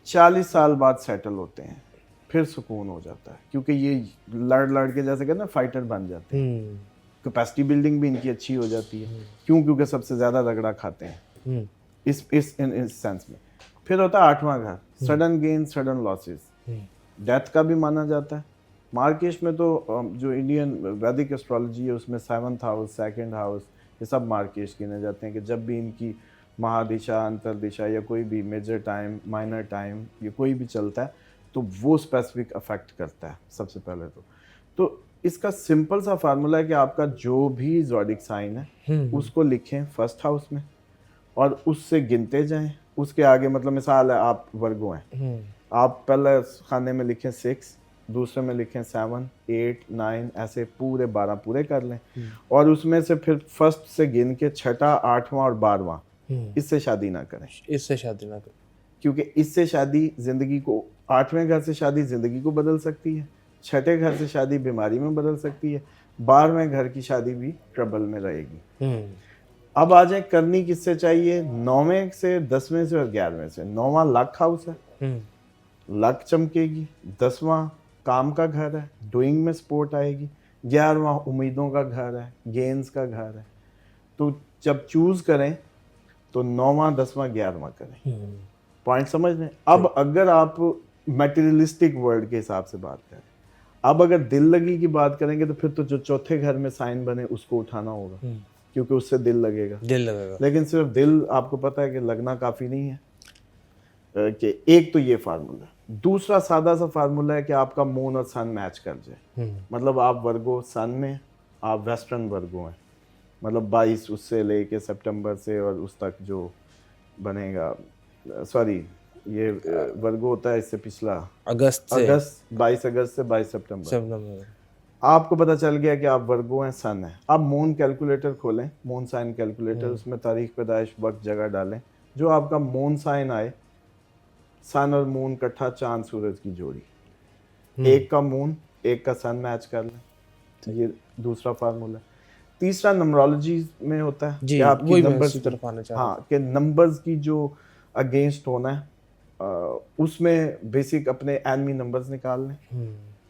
[SPEAKER 2] 40 سال بعد سیٹل ہوتے ہیں، پھر سکون ہو جاتا ہے، کیونکہ یہ لڑ کے جیسے کہتے ہیں فائٹر بن جاتے ہیں، کیپیسٹی بلڈنگ بھی ان کی اچھی ہو جاتی ہے، کیونکہ سب سے زیادہ رگڑا کھاتے ہیں اس سینس میں۔ پھر ہوتا ہے 8واں گھر، sudden gain sudden losses, death کا بھی مانا جاتا ہے۔ مارکیش میں تو جو انڈین ویدک اسٹرالوجی ہے اس میں 7th ہاؤس 2nd ہاؤس یہ سب مارکیش گنے جاتے ہیں، کہ جب بھی ان کی مہادشا انتردشا یا کوئی بھی میجر ٹائم مائنر ٹائم یا کوئی بھی چلتا ہے تو وہ اسپیسیفک افیکٹ کرتا ہے سب سے پہلے تو اس کا سمپل سا فارمولا ہے کہ آپ کا جو بھی زوڈک سائن ہے اس کو لکھیں 1st ہاؤس میں اور اس سے گنتے جائیں، اس کے آگے مطلب مثال ہے آپ ورگو ہیں، آپ پہلے خانے میں لکھیں 6، دوسرے میں لکھیں 7 8 9 ایسے پورے 12 پورے کر لیں، اور اس میں سے پھر 1st سے گن کے 6واں 8واں اور 12واں اس سے شادی نہ کریں،
[SPEAKER 1] اس سے شادی نہ کریں،
[SPEAKER 2] کیونکہ اس سے شادی زندگی کو 8ویں گھر سے شادی زندگی کو بدل سکتی ہے، 6ٹھے گھر سے شادی بیماری میں بدل سکتی ہے، 12ویں گھر کی شادی بھی ٹربل میں رہے گی۔ اب آ جائیں کرنی کس سے چاہیے، 9ویں سے 10ویں سے اور 11ویں سے۔ 9واں لک ہاؤس ہے، لک چمکے گی، 10واں کام کا گھر ہے، ڈوئنگ میں سپورٹ آئے گی، 11واں امیدوں کا گھر ہے، گینز کا گھر ہے۔ تو جب چوز کریں تو 9واں 10واں 11واں کریں، پوائنٹ سمجھ لیں۔ اب اگر آپ میٹیریلسٹک ورلڈ کے حساب سے بات کریں، اب اگر دل لگی کی بات کریں گے تو پھر تو جو 4تھے گھر میں سائن بنے اس کو اٹھانا ہوگا، کیونکہ اس سے دل لگے گا، لیکن صرف دل آپ کو پتہ ہے کہ لگنا کافی نہیں ہے، کہ ایک تو یہ فارمولا ہے۔ دوسرا سادہ سا فارمولا ہے کہ آپ کا مون اور سن میچ کر جائے، مطلب آپ ورگو سن میں، آپ ویسٹرن ورگو ہیں، مطلب 22 اس سے لے کے سپٹمبر سے اور اس تک جو بنے گا، سوری یہ ورگو ہوتا ہے اس سے پچھلا اگست 22 اگست سے 22 سپٹمبر، آپ کو پتہ چل گیا کہ آپ ورگو ہیں، سن ہیں۔ اب مون کیلکولیٹر کھولیں، مون سائن کیلکولیٹر، اس میں تاریخ پیدائش وقت جگہ ڈالیں، جو آپ کا مون سائن آئے، سن اور مون کٹھا چاند سورج کی جوڑی، ایک کا مون ایک کا سن میچ کر لیں، یہ دوسرا فارمولا ہے۔ تیسرا نمبرولوجی میں ہوتا ہے کہ آپ کی نمبرز، ہاں کہ نمبرز کی جو اگینسٹ ہونا ہے، اس میں بیسک اپنے اینمی نمبرز نکال لیں،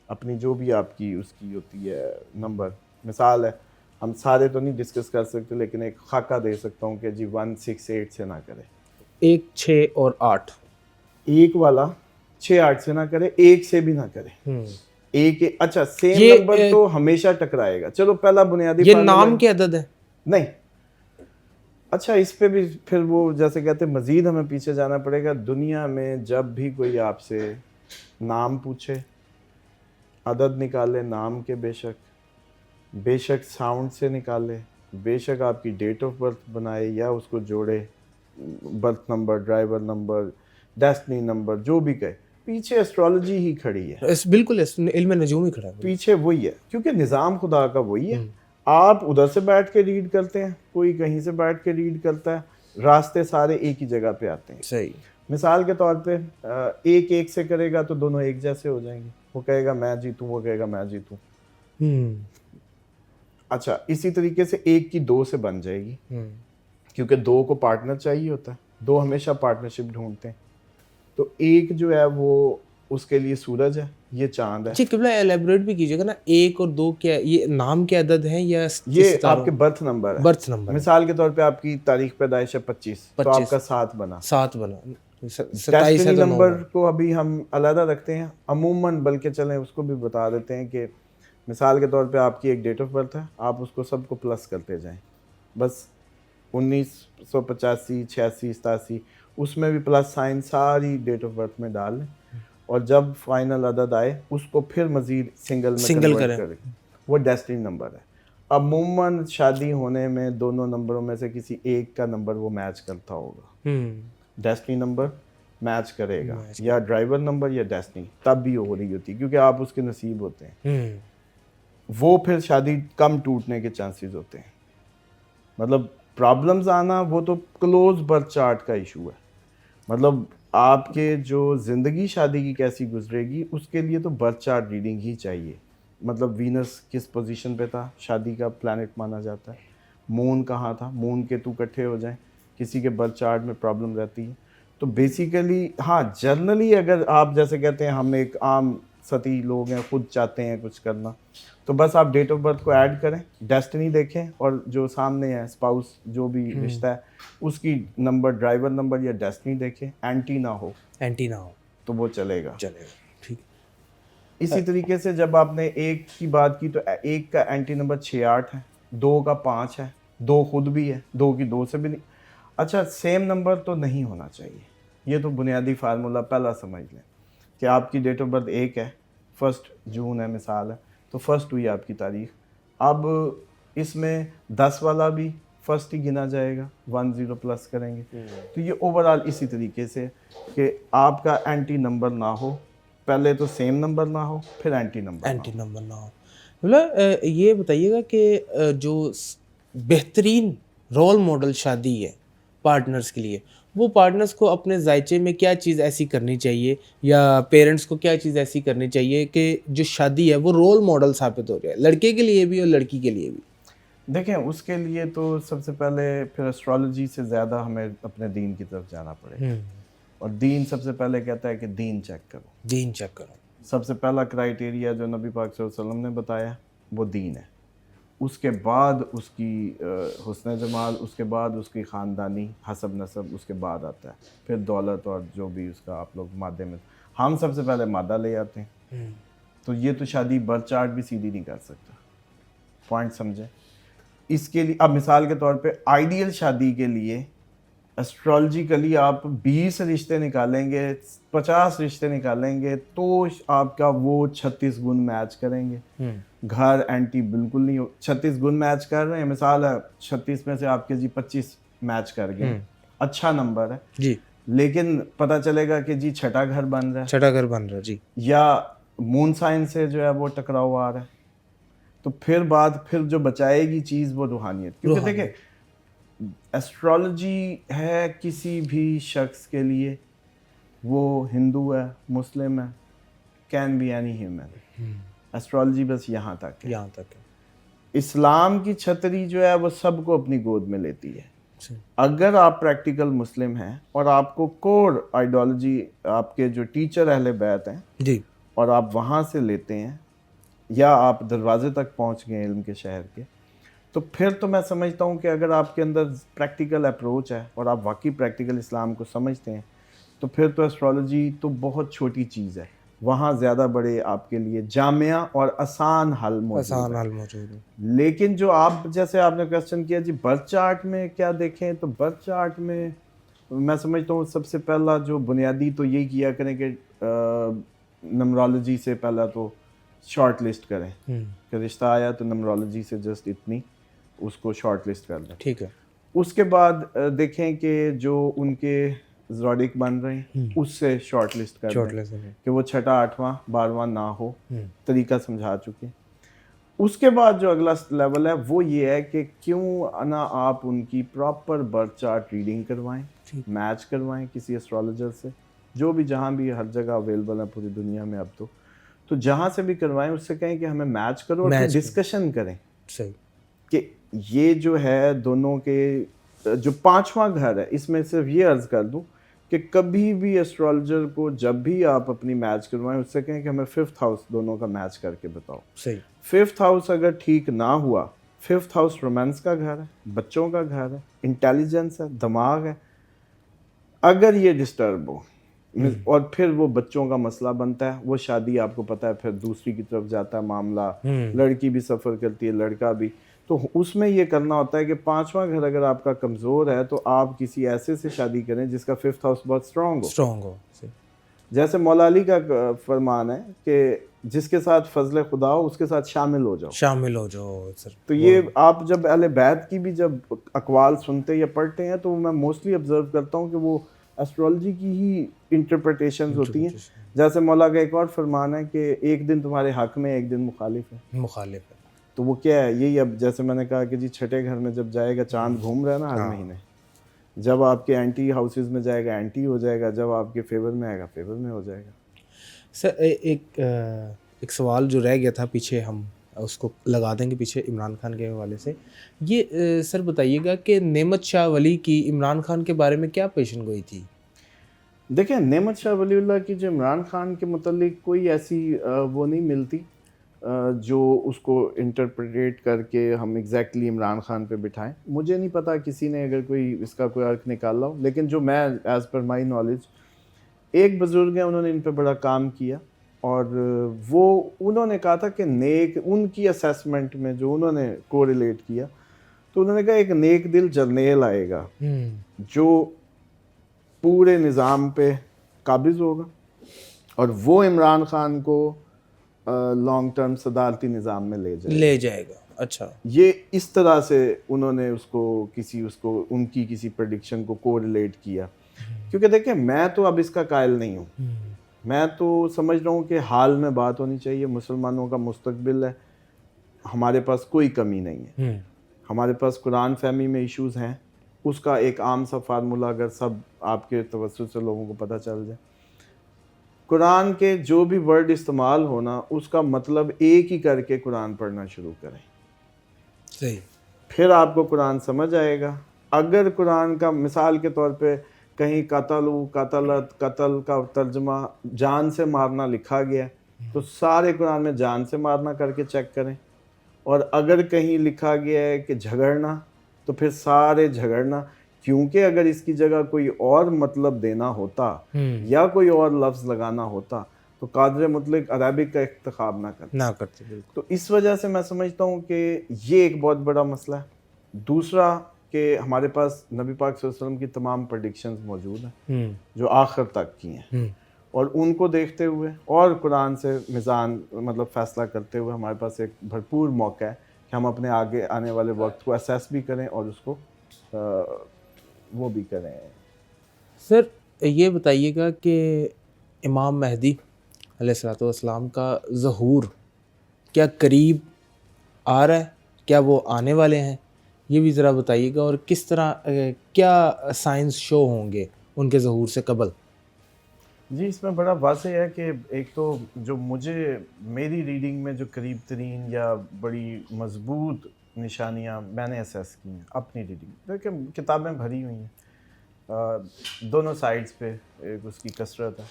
[SPEAKER 2] اپنی جو بھی آپ کی اس کی ہوتی ہے نمبر، مثال ہے ہم سارے تو نہیں ڈسکس کر سکتے لیکن ایک خاکہ دے سکتا ہوں کہ جی 1 6 8 سے نہ کرے،
[SPEAKER 1] 1 6 اور 8،
[SPEAKER 2] ایک والا 6 8 سے نہ کرے، ایک سے بھی نہ کرے، ایک اچھا سیم نمبر تو ہمیشہ ٹکرائے گا۔ چلو پہلا بنیادی
[SPEAKER 1] یہ نام کی عدد ہے
[SPEAKER 2] نہیں، اچھا اس پہ بھی پھر وہ جیسے کہتے ہیں مزید ہمیں پیچھے جانا پڑے گا۔ دنیا میں جب بھی کوئی آپ سے نام پوچھے، عدد نکالے نام کے، بے شک ساؤنڈ سے نکالے، بے شک آپ کی ڈیٹ آف برتھ بنائے یا اس کو جوڑے birth number, driver number, destiny number, جو بھی کہے, پیچھے ایسٹرالوجی ہی کھڑی ہے,
[SPEAKER 1] بالکل علم نجوم ہی کھڑا ہے
[SPEAKER 2] پیچھے وہی ہے, کیونکہ نظام خدا کا وہی ہے. آپ ادھر سے بیٹھ کے ریڈ کرتے ہیں, کوئی کہیں سے بیٹھ کے ریڈ کرتا ہے, راستے سارے ایک ہی جگہ پہ آتے ہیں.
[SPEAKER 1] صحیح.
[SPEAKER 2] مثال کے طور پہ ایک ایک سے کرے گا تو دونوں ایک جیسے ہو جائیں گے, وہ کہے گا میں جیتوں, وہ کہے گا میں جیتوں. اچھا اسی طریقے سے ایک کی دو سے بن جائے گی, کیونکہ دو کو پارٹنر چاہیے ہوتا ہے, دو ہمیشہ پارٹنرشپ ڈھونڈتے ہیں. تو ایک جو ہے وہ اس کے لیے سورج ہے, یہ چاند ہے.
[SPEAKER 1] جی قبلہ ایلیبریٹ بھی کیجیے گا نا, ایک اور دو کیا یہ نام کے عدد ہیں یا
[SPEAKER 2] یہ آپ کے برتھ نمبر ہے.
[SPEAKER 1] Birth number.
[SPEAKER 2] مثال کے طور پہ آپ کی تاریخ پیدائش ہے 25, تو آپ کا 7 بنا.
[SPEAKER 1] 7 بنا.
[SPEAKER 2] ڈیسٹنی نمبر کو ابھی ہم علیحدہ رکھتے ہیں عموماً, بلکہ چلیں اس کو بھی بتا دیتے ہیں کہ مثال کے طور پہ آپ کی ایک ڈیٹ آف برتھ ہے, آپ اس کو سب کو پلس کرتے جائیں, بس 1985, 86, 87 اس میں بھی پلس سائن ساری ڈیٹ آف برتھ میں ڈال لیں, اور جب فائنل عدد آئے اس کو پھر مزید سنگل میں کنورٹ کریں, وہ ڈیسٹنی نمبر ہے. عموماً شادی ہونے میں دونوں نمبروں میں سے کسی ایک کا نمبر وہ میچ کرتا ہوگا, ڈیسٹنی نمبر میچ کرے گا, یا ڈرائیور نمبر یا ڈیسٹنی, تب بھی ہو رہی ہوتی کیونکہ آپ اس کے نصیب ہوتے ہیں. وہ پھر شادی کم ٹوٹنے کے چانسز ہوتے ہیں. مطلب پرابلمز آنا وہ تو کلوز برتھ چارٹ کا ایشو ہے. مطلب آپ کے جو زندگی شادی کی کیسی گزرے گی اس کے لیے تو برتھ چارٹ ریڈنگ ہی چاہیے. مطلب وینس کس پوزیشن پہ تھا, شادی کا پلانٹ مانا جاتا ہے, مون کہاں تھا, مون کے تو اکٹھے ہو جائیں, کسی کے برتھ چارٹ میں پرابلم رہتی ہے. تو بیسیکلی ہاں جرنلی اگر آپ جیسے کہتے ہیں ہم ایک عام سطحی لوگ ہیں, خود چاہتے ہیں کچھ کرنا, تو بس آپ ڈیٹ آف برتھ کو ایڈ کریں, ڈیسٹنی دیکھیں, اور جو سامنے ہے اسپاؤس جو بھی رشتہ ہے اس کی نمبر, ڈرائیور نمبر یا ڈیسٹنی دیکھیں, اینٹی نہ ہو تو وہ چلے گا.
[SPEAKER 1] ٹھیک.
[SPEAKER 2] اسی طریقے سے جب آپ نے ایک کی بات کی تو ایک کا اینٹی نمبر 6-8 ہے, 2 کا 5 ہے, 2 خود بھی ہے, 2 کی 2 سے بھی نہیں. اچھا سیم نمبر تو نہیں ہونا چاہیے, یہ تو بنیادی فارمولہ پہلا سمجھ لیں کہ آپ کی ڈیٹ آف برتھ 1 ہے, 1 جون ہے مثال ہے, تو 1 ہوئی آپ کی تاریخ. اب اس میں 10 والا بھی 1 ہی گنا جائے گا, 10 پلس کریں گے. تو یہ اوور آل اسی طریقے سے کہ آپ کا اینٹی نمبر نہ ہو, پہلے تو سیم نمبر نہ ہو, پھر اینٹی نمبر
[SPEAKER 1] نہ ہو. مطلب یہ بتائیے گا کہ جو بہترین رول ماڈل شادی ہے پارٹنرز کے لیے, وہ پارٹنرز کو اپنے ذائچے میں کیا چیز ایسی کرنی چاہیے, یا پیرنٹس کو کیا چیز ایسی کرنی چاہیے کہ جو شادی ہے وہ رول ماڈل ثابت ہو جائے, لڑکے کے لیے بھی اور لڑکی کے لیے بھی؟
[SPEAKER 2] دیکھیں اس کے لیے تو سب سے پہلے پھر ایسٹرالوجی سے زیادہ ہمیں اپنے دین کی طرف جانا پڑے گا, اور دین سب سے پہلے کہتا ہے کہ دین چیک کرو. سب سے پہلا کرائیٹیریا جو نبی پاک صلی اللہ علیہ وسلم نے بتایا وہ دین ہے. اس کے بعد اس کی حسن جمال, اس کے بعد اس کی خاندانی حسب نسب, اس کے بعد آتا ہے پھر دولت اور جو بھی اس کا آپ لوگ مادے میں. ہم سب سے پہلے مادہ لے آتے ہیں, تو یہ تو شادی برتھ چارٹ بھی سیدھی نہیں کر سکتا. پوائنٹ سمجھیں. اس کے لیے اب مثال کے طور پہ آئیڈیل شادی کے لیے ایسٹرالوجیکلی آپ 20 رشتے نکالیں گے, 50 رشتے نکالیں گے, تو آپ کا وہ 36 گن میچ کریں گے. گھر اینٹی بالکل نہیں ہو, 36 گن میچ کر رہے ہیں, مثال ہے 36 میں سے آپ کے 25 میچ کر گئے, اچھا نمبر ہے
[SPEAKER 1] جی,
[SPEAKER 2] لیکن پتہ چلے گا کہ چھٹا گھر بن رہا ہے,
[SPEAKER 1] جی, یا
[SPEAKER 2] مون سائن سے جو ہے وہ ٹکراؤ آ رہا ہے. تو پھر جو بچائے گی چیز وہ روحانیت. کیونکہ دیکھیں ایسٹرالوجی ہے کسی بھی شخص کے لیے, وہ ہندو ہے, مسلم ہے, can be any human, astrology بس یہاں تک ہے. اسلام کی چھتری جو ہے وہ سب کو اپنی گود میں لیتی ہے. اگر آپ پریکٹیکل مسلم ہیں اور آپ کو کور آئیڈیالوجی آپ کے جو ٹیچر اہل بیت ہیں
[SPEAKER 1] جی,
[SPEAKER 2] اور آپ وہاں سے لیتے ہیں, یا آپ دروازے تک پہنچ گئے علم کے شہر کے, تو پھر تو میں سمجھتا ہوں کہ اگر آپ کے اندر پریکٹیکل اپروچ ہے اور آپ واقعی پریکٹیکل اسلام کو سمجھتے ہیں, تو پھر تو ایسٹرالوجی تو بہت چھوٹی چیز ہے. وہاں زیادہ بڑے آپ کے لیے جامعہ اور آسان حل موجود ہے. لیکن جو آپ جیسے آپ نے کویسچن کیا جی برتھ چارٹ میں کیا دیکھیں, تو برتھ چارٹ میں میں سمجھتا ہوں سب سے پہلا جو بنیادی تو یہی کیا کریں کہ نمرالوجی سے پہلا تو شارٹ لسٹ کریں کہ رشتہ آیا تو نمرالوجی سے جسٹ اتنی اس کو شارٹ لسٹ کر لیں.
[SPEAKER 1] ٹھیک ہے.
[SPEAKER 2] اس کے بعد دیکھیں کہ جو ان کے زوڈک بن رہے ہیں اس سے شارٹ لسٹ کر دیں کہ وہ 6واں 8واں 12واں نہ ہو، طریقہ سمجھا چکے. اس کے بعد جو اگلا لیول ہے وہ یہ ہے کہ کیوں نہ آپ ان کی پراپر برتھ چارٹ ریڈنگ کروائیں، میچ کروائیں کسی اسٹرالوجر سے، جو بھی جہاں بھی ہر جگہ اویلیبل ہے پوری دنیا میں اب تو جہاں سے بھی کروائیں اس سے کہیں کہ ہمیں میچ کرو اور پھر ڈسکشن کریں کہ یہ جو ہے دونوں کے جو 5واں گھر ہے. اس میں صرف یہ عرض کر دوں کہ کبھی بھی اسٹرالوجر کو جب بھی آپ اپنی میچ کروائیں اس سے کہیں کہ ہمیں 5th ہاؤس دونوں کا میچ کر کے بتاؤ. 5th ہاؤس اگر ٹھیک نہ ہوا، 5th ہاؤس رومانس کا گھر ہے، بچوں کا گھر ہے، انٹیلیجنس ہے، دماغ ہے، اگر یہ ڈسٹرب ہو اور پھر وہ بچوں کا مسئلہ بنتا ہے، وہ شادی آپ کو پتہ ہے پھر دوسری کی طرف جاتا ہے معاملہ، لڑکی بھی سفر کرتی ہے لڑکا بھی. تو اس میں یہ کرنا ہوتا ہے کہ 5واں گھر اگر آپ کا کمزور ہے تو آپ کسی ایسے سے شادی کریں جس کا 5th ہاؤس بہت اسٹرانگ ہو. جیسے مولا علی کا فرمان ہے کہ جس کے ساتھ فضل خدا ہو اس کے ساتھ شامل ہو جاؤ. تو یہ آپ جب اہل بیت کی بھی جب اقوال سنتے یا پڑھتے ہیں تو میں موسٹلی آبزرو کرتا ہوں کہ وہ ایسٹرولوجی کی ہی انٹرپریٹیشنز ہوتی ہیں. جیسے مولا کا ایک اور فرمان ہے کہ ایک دن تمہارے حق میں ایک دن مخالف ہے. تو وہ کیا ہے؟ یہی اب جیسے میں نے کہا کہ جی 6ٹھے گھر میں جب جائے گا چاند گھوم رہا ہے نا ہر مہینے، جب آپ کے اینٹی ہاؤسز میں جائے گا اینٹی ہو جائے گا، جب آپ کے فیور میں آئے گا فیور میں ہو جائے گا.
[SPEAKER 1] سر ایک سوال جو رہ گیا تھا پیچھے، ہم اس کو لگا دیں گے پیچھے عمران خان کے حوالے سے. یہ سر بتائیے گا کہ نعمت شاہ ولی کی عمران خان کے بارے میں کیا پیشن گوئی تھی؟
[SPEAKER 2] دیکھیں نعمت شاہ ولی اللہ کی جو عمران خان کے متعلق کوئی ایسی وہ نہیں ملتی جو اس کو انٹرپریٹ کر کے ہم ایگزیکٹلی عمران خان پہ بٹھائیں. مجھے نہیں پتا کسی نے اگر کوئی اس کا کوئی ارک نکالا ہو، لیکن جو میں ایز پر مائی نالج، ایک بزرگ ہیں انہوں نے ان پہ بڑا کام کیا اور وہ انہوں نے کہا تھا کہ نیک، ان کی اسیسمنٹ میں جو انہوں نے کوریلیٹ کیا تو انہوں نے کہا ایک نیک دل جرنیل آئے گا جو پورے نظام پہ قابض ہوگا اور وہ عمران خان کو لانگ ٹرم صدارتی نظام میں لے جائے گا.
[SPEAKER 1] اچھا،
[SPEAKER 2] یہ اس طرح سے انہوں نے اس کو ان کی کسی پریڈکشن کو کوریلیٹ کیا. کیونکہ دیکھیں میں تو اب اس کا قائل نہیں ہوں، میں تو سمجھ رہا ہوں کہ حال میں بات ہونی چاہیے. مسلمانوں کا مستقبل ہے، ہمارے پاس کوئی کمی نہیں ہے. ہمارے پاس قرآن فہمی میں ایشوز ہیں، اس کا ایک عام سا فارمولہ اگر سب آپ کے توسط سے لوگوں کو پتہ چل جائے، قرآن کے جو بھی ورڈ استعمال ہونا اس کا مطلب ایک ہی کر کے قرآن پڑھنا شروع کریں.
[SPEAKER 1] صحیح.
[SPEAKER 2] پھر آپ کو قرآن سمجھ آئے گا. اگر قرآن کا مثال کے طور پہ کہیں قتل کا ترجمہ جان سے مارنا لکھا گیا تو سارے قرآن میں جان سے مارنا کر کے چیک کریں. اور اگر کہیں لکھا گیا ہے کہ جھگڑنا تو پھر سارے جھگڑنا، کیونکہ اگر اس کی جگہ کوئی اور مطلب دینا ہوتا یا کوئی اور لفظ لگانا ہوتا تو قادر مطلق عربک کا انتخاب نہ کرتے. تو اس وجہ سے میں سمجھتا ہوں کہ یہ ایک بہت بڑا مسئلہ ہے. دوسرا کہ ہمارے پاس نبی پاک صلی اللہ علیہ وسلم کی تمام پریڈکشنز موجود ہیں جو آخر تک کی ہیں، اور ان کو دیکھتے ہوئے اور قرآن سے میزان مطلب فیصلہ کرتے ہوئے ہمارے پاس ایک بھرپور موقع ہے کہ ہم اپنے آگے آنے والے وقت کو اسیس بھی کریں اور اس کو وہ بھی کریں.
[SPEAKER 1] سر یہ بتائیے گا کہ امام مہدی علیہ الصلوۃ والسلام کا ظہور کیا قریب آ رہا ہے؟ کیا وہ آنے والے ہیں؟ یہ بھی ذرا بتائیے گا. اور کس طرح کیا سائنس شو ہوں گے ان کے ظہور سے قبل؟
[SPEAKER 2] جی اس میں بڑا واضح ہے کہ ایک تو جو میری ریڈنگ میں جو قریب ترین یا بڑی مضبوط نشانیاں میں نے اسیس کی ہیں اپنی ریڈنگ، دیکھیں کتابیں بھری ہوئی ہیں دونوں سائڈز پہ ایک اس کی کثرت ہے،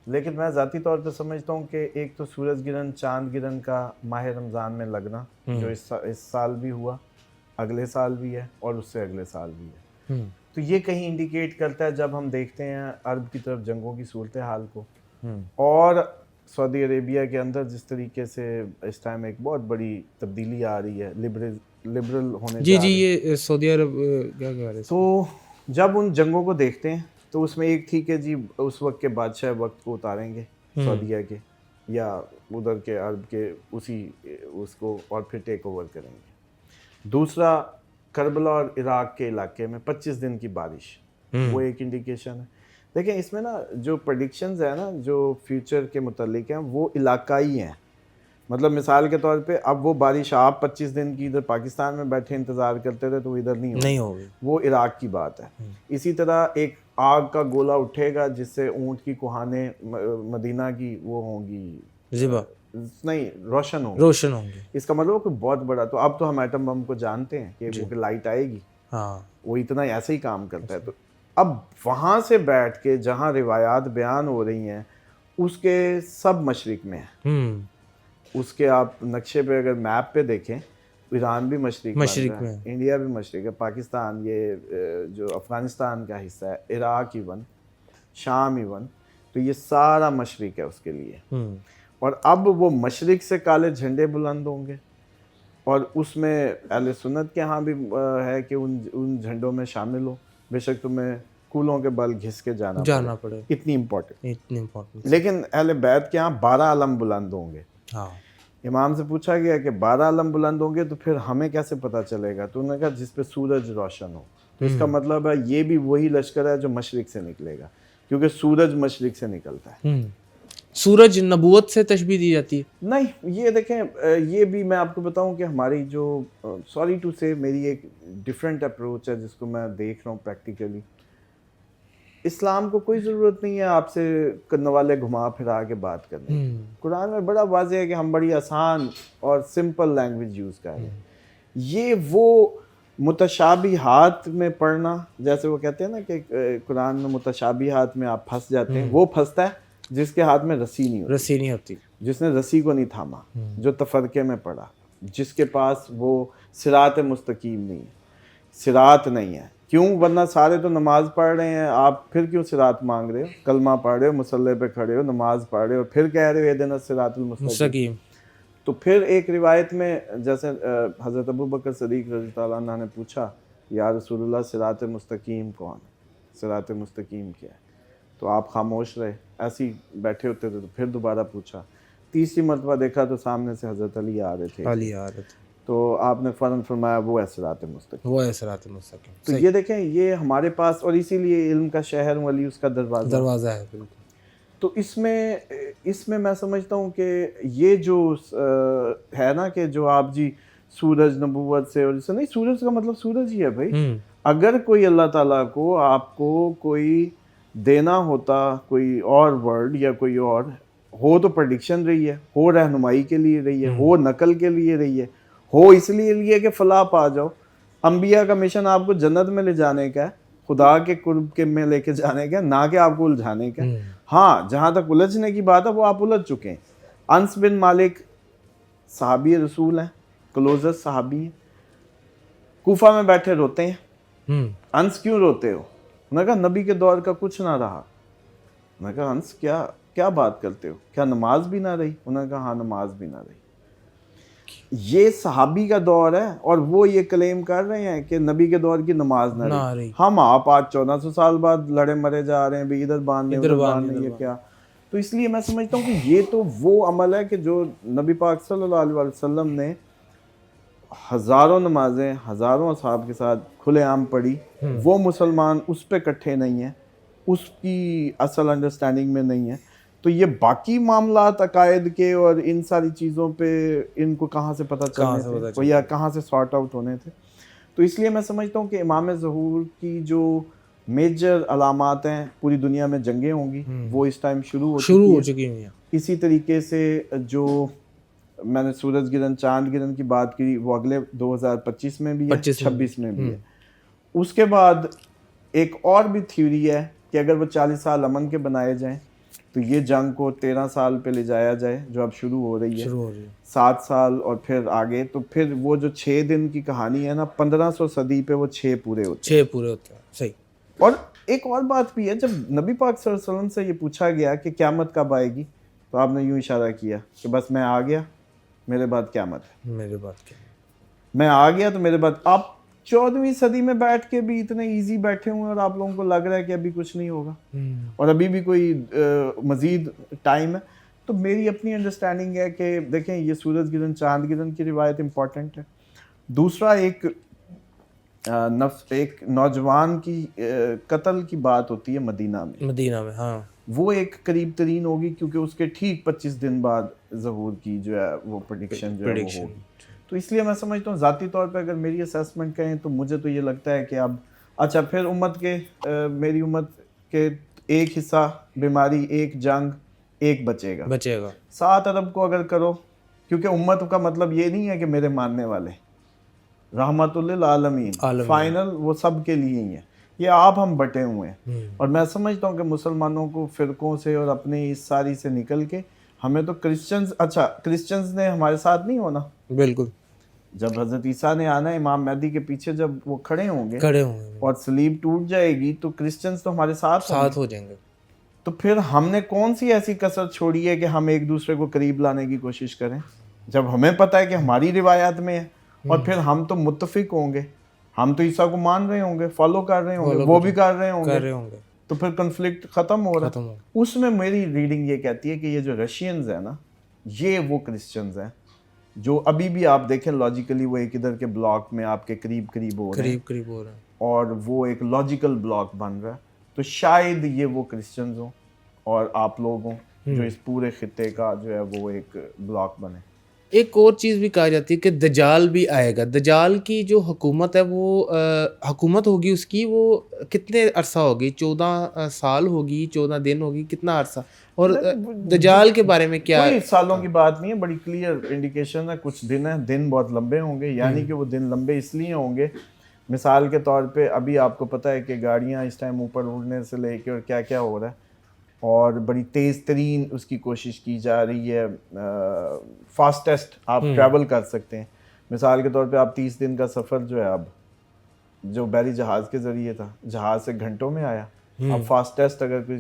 [SPEAKER 2] لیکن میں ذاتی طور پہ سمجھتا ہوں کہ ایک تو سورج گرہن چاند گرہن کا ماہ رمضان میں لگنا جو اس سال بھی ہوا، اگلے سال بھی ہے اور اس سے اگلے سال بھی ہے. تو یہ کہیں انڈیکیٹ کرتا ہے جب ہم دیکھتے ہیں عرب کی طرف جنگوں کی صورتحال کو اور سعودی عربیہ کے اندر جس طریقے سے اس ٹائم ایک بہت بڑی تبدیلی آ رہی ہے، لبرل ہونے جا رہے ہیں.
[SPEAKER 1] یہ سعودی عرب کیا کہہ رہے ہیں؟
[SPEAKER 2] تو جب ان جنگوں کو دیکھتے ہیں تو اس میں ایک تھی کہ جی اس وقت کے بادشاہ وقت کو اتاریں گے سعودیہ کے یا ادھر کے عرب کے اس کو اور پھر ٹیک اوور کریں گے. دوسرا کربلا اور عراق کے علاقے میں 25 دن کی بارش، وہ ایک انڈیکیشن ہے. دیکھیں اس میں نا جو پریڈکشنز ہیں نا جو فیوچر کے متعلق ہیں وہ علاقائی ہیں. مطلب مثال کے طور پہ اب وہ بارش آپ 25 دن کی ادھر پاکستان میں بیٹھے انتظار کرتے تھے تو وہ ادھر نہیں ہوگی، وہ عراق کی بات ہے. اسی طرح ایک آگ کا گولا اٹھے گا جس سے اونٹ کی کوہانیں مدینہ کی وہ ہوں گی نہیں روشن ہوں گی. اس کا مطلب کوئی بہت بڑا. تو اب تو ہم ایٹم بم کو جانتے ہیں کہ وہ لائٹ آئے گی، وہ اتنا ایسے ہی کام کرتا ہے. تو اب وہاں سے بیٹھ کے جہاں روایات بیان ہو رہی ہیں اس کے سب مشرق میں ہیں. اس کے آپ نقشے پہ اگر میپ پہ دیکھیں ایران بھی مشرق میں، انڈیا بھی مشرق ہے، پاکستان یہ جو افغانستان کا حصہ ہے، عراق ایون، شام ایون، تو یہ سارا مشرق ہے اس کے لیے. اور اب وہ مشرق سے کالے جھنڈے بلند ہوں گے اور اس میں اہل سنت کے ہاں بھی ہے کہ ان جھنڈوں میں شامل ہو، بے شک تمہیں کولوں کے بل گھس کے جانا پڑے. اتنی امپورٹنٹ. لیکن اہل بیت کے ہاں 12 علم بلند ہوں گے. امام سے پوچھا گیا کہ 12 علم بلند ہوں گے تو پھر ہمیں کیسے پتہ چلے گا؟ تو انہوں نے کہا جس پہ سورج روشن ہو. تو اس کا مطلب ہے یہ بھی وہی لشکر ہے جو مشرق سے نکلے گا، کیونکہ سورج مشرق سے نکلتا ہے.
[SPEAKER 1] سورج نبوت سے تشبیہ دی جاتی ہے؟
[SPEAKER 2] نہیں، یہ دیکھیں یہ بھی میں آپ کو بتاؤں کہ ہماری جو سوری ٹو سے میری ایک ڈفرینٹ اپروچ ہے جس کو میں دیکھ رہا ہوں پریکٹیکلی. اسلام کو کوئی ضرورت نہیں ہے آپ سے نوالے گھما پھرا کے بات کرنے. قرآن میں بڑا واضح ہے کہ ہم بڑی آسان اور سمپل لینگویج یوز کر رہے ہیں. یہ وہ متشابہات میں پڑھنا، جیسے وہ کہتے ہیں نا کہ قرآن میں متشابہات میں آپ پھنس جاتے ہیں، وہ پھنستا ہے جس کے ہاتھ میں رسی نہیں ہوتی، جس نے رسی کو نہیں تھاما، جو تفرقے میں پڑا، جس کے پاس وہ صراط مستقیم نہیں ہے، صراط نہیں ہے. کیوں؟ ورنہ سارے تو نماز پڑھ رہے ہیں، آپ پھر کیوں صراط مانگ رہے ہو؟ کلمہ پڑھ رہے ہو، مصلی پہ کھڑے ہو، نماز پڑھ رہے ہو، پھر کہہ رہے ہو اہدنا الصراط المستقیم. تو پھر ایک روایت میں جیسے حضرت ابوبکر صدیق رضی اللہ عنہ نے پوچھا یا رسول اللہ صراط مستقیم کون ہے؟ صراط مستقیم کیا ہے؟ تو آپ خاموش رہے، ایسے ہی بیٹھے ہوتے تھے. تو پھر دوبارہ پوچھا، تیسری مرتبہ دیکھا تو سامنے سے حضرت علی آ رہے تھے. تو آپ نے فوراً فرمایا وہ ہے صراط مستقیم. تو یہ دیکھیں یہ ہمارے پاس، اور اسی لیے علم کا شہر ولی اس کا دروازہ ہے. تو اس میں میں سمجھتا ہوں کہ یہ جو ہے نا کہ جو آپ جی سورج نبوت سے، اور اس سے نہیں، سورج کا مطلب سورج ہی ہے بھائی. اگر کوئی اللہ تعالیٰ کو آپ کو کوئی دینا ہوتا کوئی اور ورڈ یا کوئی اور ہو تو پریڈکشن رہی ہے، ہو رہنمائی کے لیے رہی ہے، ہو نقل کے لیے رہی ہے، ہو اس لیے کہ فلاح پا جاؤ. انبیاء کا مشن آپ کو جنت میں لے جانے کا ہے، خدا کے قرب کے میں لے کے جانے کا، نہ کہ آپ کو الجھانے کا. ہاں جہاں تک الجھنے کی بات ہے وہ آپ الجھ چکے ہیں. انس بن مالک صحابی رسول ہیں، کلوزر صحابی ہیں، کوفہ میں بیٹھے روتے ہیں. انس کیوں روتے ہو؟ انہوں نے کہا نبی کے دور کا کچھ نہ رہا. انہوں نے کہا انس کیا بات کرتے ہو؟ کیا نماز بھی نہ رہی؟ انہوں نے کہا ہاں نماز بھی نہ رہی. یہ صحابی کا دور ہے اور وہ یہ کلیم کر رہے ہیں کہ نبی کے دور کی نماز نہ رہی. ہم آپ آج 1400 سال بعد لڑے مرے جا رہے ہیں بھی ادھر باندھنے ادھر باندھنے، یہ کیا؟ تو اس لیے میں سمجھتا ہوں کہ یہ تو وہ عمل ہے کہ جو نبی پاک صلی اللہ علیہ وسلم نے ہزاروں نمازیں ہزاروں اصحاب کے ساتھ کھلے عام پڑھی. وہ مسلمان اس پہ کٹھے نہیں ہیں، اس کی اصل انڈرسٹینڈنگ میں نہیں ہے. تو یہ باقی معاملات عقائد کے اور ان ساری چیزوں پہ ان کو کہاں سے پتہ چلنے تھے یا کہاں سے سارٹ آؤٹ ہونے تھے. تو اس لیے میں سمجھتا ہوں کہ امام ظہور کی جو میجر علامات ہیں، پوری دنیا میں جنگیں ہوں گی، وہ اس ٹائم شروع ہو چکی ہیں. اسی طریقے سے جو میں نے سورج گرہن چاند گرہن کی بات کی وہ اگلے 2025 میں بھی ہے، 26 میں بھی ہے. اس کے بعد ایک اور بھی تھیوری ہے کہ اگر وہ 40 سال امن کے بنائے جائیں تو یہ جنگ کو 13 سال پہ لے جایا جائے جو اب شروع ہو رہی ہے، 7 سال اور پھر آگے. تو پھر وہ جو 6 دن کی کہانی ہے نا، 1500 صدی پہ وہ 6 پورے ہوتے ہیں. صحیح. اور ایک اور بات بھی ہے، جب نبی پاک صلی اللہ علیہ وسلم سے یہ پوچھا گیا کہ قیامت کب آئے گی تو آپ نے یوں اشارہ کیا کہ بس میں آ گیا میرے بعد قیامت ہے. میں آ گیا تو میرے بعد. آپ 14ویں صدی میں بیٹھ کے بھی اتنے ایزی بیٹھے ہوئے اور آپ لوگوں کو لگ رہا ہے کہ ابھی کچھ نہیں ہوگا اور ابھی بھی کوئی مزید ٹائم ہے. تو میری اپنی انڈرسٹینڈنگ ہے کہ دیکھیں یہ سورج گرہن چاند گرہن کی روایت امپورٹنٹ ہے. دوسرا ایک ایک نوجوان کی قتل کی بات ہوتی ہے مدینہ میں،
[SPEAKER 1] ہاں
[SPEAKER 2] وہ ایک قریب ترین ہوگی کیونکہ اس کے ٹھیک 25 دن بعد ظہور کی جو ہے وہ پریڈکشن جو ہے وہ ہوگی. تو اس لیے میں سمجھتا ہوں ذاتی طور پہ اگر میری اسیسمنٹ کہیں تو مجھے تو یہ لگتا ہے کہ اب اچھا پھر میری امت کے ایک حصہ بیماری، ایک جنگ، ایک بچے گا. 7 ارب کو اگر کرو، کیونکہ امت کا مطلب یہ نہیں ہے کہ میرے ماننے والے، رحمت للعالمین، فائنل وہ سب کے لیے ہی ہے. یہ آپ ہم بٹے ہوئے ہیں، اور میں سمجھتا ہوں کہ مسلمانوں کو فرقوں سے اور اپنی اس ساری سے نکل کے ہمیں تو کرسچنز نے ہمارے ساتھ نہیں ہونا.
[SPEAKER 1] بالکل.
[SPEAKER 2] جب حضرت عیسیٰ نے آنا، امام مہدی کے پیچھے جب وہ کھڑے ہوں گے اور صلیب ٹوٹ جائے گی تو کرسچنز تو ہمارے ساتھ
[SPEAKER 1] ہو جائیں گے.
[SPEAKER 2] تو پھر ہم نے کون سی ایسی کسر چھوڑی ہے کہ ہم ایک دوسرے کو قریب لانے کی کوشش کریں، جب ہمیں پتہ ہے کہ ہماری روایات میں ہے، اور پھر ہم تو متفق ہوں گے، ہم تو عیسیٰ کو مان رہے ہوں گے، فالو کر رہے ہوں گے، وہ بھی کر رہے ہوں گے، تو پھر کنفلکٹ ختم ہو رہا ہے. اس میں میری ریڈنگ یہ کہتی ہے کہ یہ جو رشینز ہیں نا، یہ وہ کرسچنز ہیں جو ابھی بھی آپ دیکھیں لاجیکلی وہ ایک ادھر کے بلاک میں آپ کے قریب ہو رہے ہیں اور وہ ایک لاجیکل بلاک بن رہا ہے. تو شاید یہ وہ کرسچنز ہوں اور آپ لوگ ہوں جو اس پورے خطے کا جو ہے وہ ایک بلاک بنے.
[SPEAKER 1] ایک اور چیز بھی کہا جاتی ہے کہ دجال بھی آئے گا. دجال کی جو حکومت ہے وہ حکومت ہوگی اس کی، وہ کتنے عرصہ ہوگی؟ 14 سال ہوگی، 14 دن ہوگی، کتنا عرصہ؟ اور دجال کے بارے میں کیا؟
[SPEAKER 2] کوئی سالوں کی بات نہیں ہے، بڑی کلیئر انڈیکیشن ہے، کچھ دن ہیں، دن بہت لمبے ہوں گے. یعنی کہ وہ دن لمبے اس لیے ہوں گے، مثال کے طور پہ ابھی آپ کو پتہ ہے کہ گاڑیاں اس ٹائم اوپر اڑنے سے لے کے اور کیا کیا ہو رہا ہے، اور بڑی تیز ترین اس کی کوشش کی جا رہی ہے. فاسٹیسٹ آپ ٹریول کر سکتے ہیں. مثال کے طور پہ آپ 30 دن کا سفر جو ہے اب جو بحری جہاز کے ذریعے تھا، جہاز سے گھنٹوں میں آیا. اب فاسٹیسٹ اگر کوئی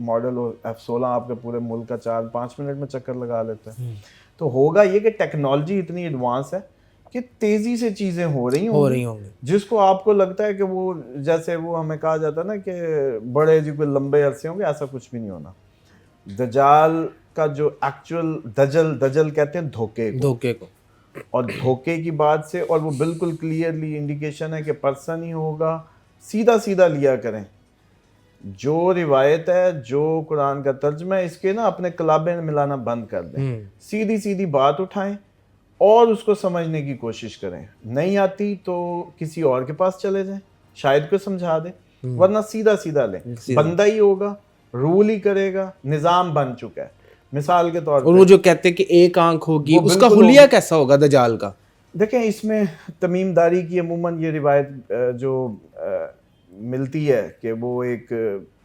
[SPEAKER 2] ماڈل ہو F16 آپ کے پورے ملک کا 4-5 منٹ میں چکر لگا لیتا ہے. تو ہوگا یہ کہ ٹیکنالوجی اتنی ایڈوانس ہے کہ تیزی سے چیزیں ہو رہی ہوں گی، جس کو آپ کو لگتا ہے کہ وہ جیسے وہ ہمیں کہا جاتا ہے نا کہ بڑے جو کوئی لمبے عرصے ہوں گے، ایسا کچھ بھی نہیں ہونا. دجال کا جو ایکچوئل دجل کہتے ہیں دھوکے کو، اور دھوکے کی بات سے، اور وہ بالکل کلیئرلی انڈیکیشن ہے کہ پرسن ہی ہوگا. سیدھا لیا کریں جو روایت ہے، جو قرآن کا ترجمہ ہے، اس کے نا اپنے کلابیں ملانا بند کر دیں. سیدھی بات اٹھائیں اور اس کو سمجھنے کی کوشش کریں. نہیں آتی تو کسی اور کے پاس چلے جائیں، شاید کوئی سمجھا دے، ورنہ سیدھا لیں. بندہ ہی ہوگا، رول ہی کرے گا، نظام بن چکا ہے. مثال کے طور پر،
[SPEAKER 1] اور وہ جو کہتے ہیں کہ ایک آنکھ ہوگی، اس کا حلیہ کیسا ہوگا دجال کا؟
[SPEAKER 2] دیکھیں اس میں تمیم داری کی عموماً یہ روایت جو ملتی ہے کہ وہ ایک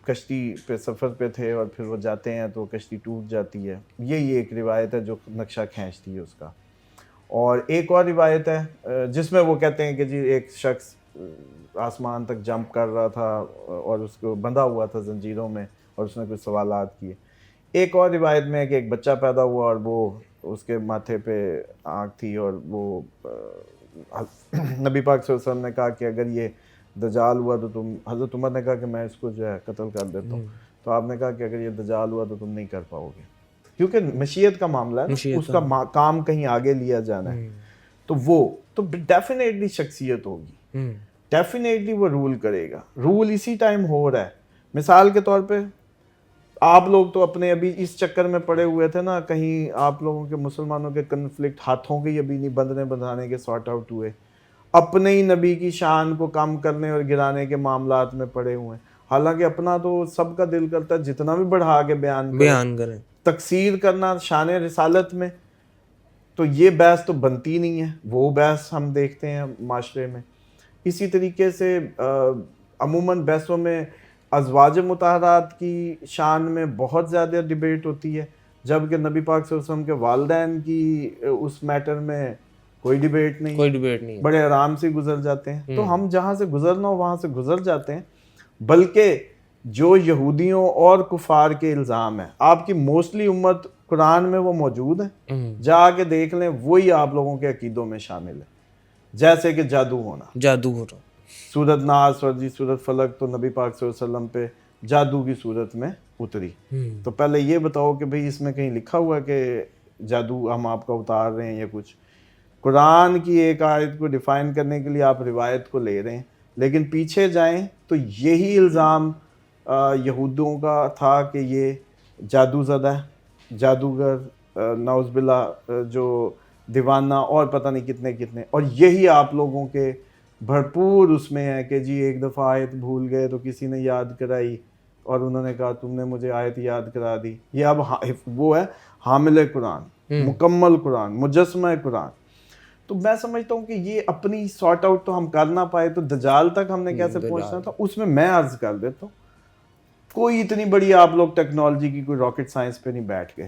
[SPEAKER 2] کشتی پہ سفر پہ تھے اور پھر وہ جاتے ہیں تو کشتی ٹوٹ جاتی ہے. یہی ایک روایت ہے جو نقشہ کھینچتی ہے اس کا. اور ایک اور روایت ہے جس میں وہ کہتے ہیں کہ جی ایک شخص آسمان تک جمپ کر رہا تھا اور اس کو بندھا ہوا تھا زنجیروں میں، اور اس نے کچھ سوالات کیے. ایک اور روایت میں ہے کہ ایک بچہ پیدا ہوا اور وہ اس کے ماتھے پہ آنکھ تھی، اور وہ نبی پاک صلی اللہ علیہ وسلم نے کہا کہ اگر یہ دجال ہوا تو تم، حضرت عمر نے کہا کہ میں اس کو جو ہے قتل کر دیتا ہوں. تو آپ نے کہا کہ اگر یہ دجال ہوا تو تم نہیں کر پاؤ گے، کیونکہ مشیت کا معاملہ ہے، اس کا کام کہیں آگے لیا جانا ہے. تو وہ تو ڈیفینیٹلی شخصیت ہوگی، ڈیفینیٹلی وہ رول کرے گا. رول اسی ٹائم ہو رہا ہے. مثال کے طور پہ آپ لوگ تو اپنے ابھی اس چکر میں پڑے ہوئے تھے نا، کہیں آپ لوگوں کے مسلمانوں کے کنفلکٹ ہاتھوں کے ابھی نہیں بندھانے کے سارٹ آؤٹ ہوئے، اپنے ہی نبی کی شان کو کم کرنے اور گرانے کے معاملات میں پڑے ہوئے ہیں. حالانکہ اپنا تو سب کا دل کرتا ہے جتنا بھی بڑھا کے بیان کریں. تکثیر کرنا شان رسالت میں، تو یہ بحث تو بنتی نہیں ہے، وہ بحث ہم دیکھتے ہیں معاشرے میں. اسی طریقے سے عموماً بحثوں میں ازواج مطہرات کی شان میں بہت زیادہ ڈیبیٹ ہوتی ہے، جبکہ نبی پاک صلی اللہ علیہ وسلم کے والدین کی اس میٹر میں کوئی ڈیبیٹ نہیں، بڑے آرام سے گزر جاتے ہیں. تو ہم جہاں سے گزرنا ہو وہاں سے گزر جاتے ہیں. بلکہ جو یہودیوں اور کفار کے الزام ہیں، آپ کی موسٹلی امت قرآن میں وہ موجود ہیں، جا کے دیکھ لیں، وہی آپ لوگوں کے عقیدوں میں شامل ہے. جیسے کہ جادو ہونا، سورت ناس اور سورت فلق تو نبی پاک صلی اللہ علیہ وسلم پہ جادو کی صورت میں اتری. تو پہلے یہ بتاؤ کہ بھئی اس میں کہیں لکھا ہوا کہ جادو ہم آپ کا اتار رہے ہیں یا کچھ؟ قرآن کی ایک آیت کو ڈیفائن کرنے کے لیے آپ روایت کو لے رہے ہیں، لیکن پیچھے جائیں تو یہی الزام یہودوں کا تھا کہ یہ جادو زدہ ہے، جادوگر، نعوذ باللہ جو دیوانہ، اور پتہ نہیں کتنے کتنے، اور یہی آپ لوگوں کے بھرپور اس میں ہے کہ جی ایک دفعہ آیت بھول گئے تو کسی نے یاد کرائی اور انہوں نے کہا تم نے مجھے آیت یاد کرا دی. یہ اب وہ ہے حامل قرآن، مکمل قرآن، مجسمہ قرآن. تو میں سمجھتا ہوں کہ یہ اپنی سارٹ آؤٹ تو ہم کر نہ پائے تو دجال تک ہم نے کیسے پہنچنا تھا. اس میں عرض کر دیتا ہوں، کوئی اتنی بڑی آپ لوگ ٹیکنالوجی کی کوئی راکٹ سائنس پہ نہیں بیٹھ گئے.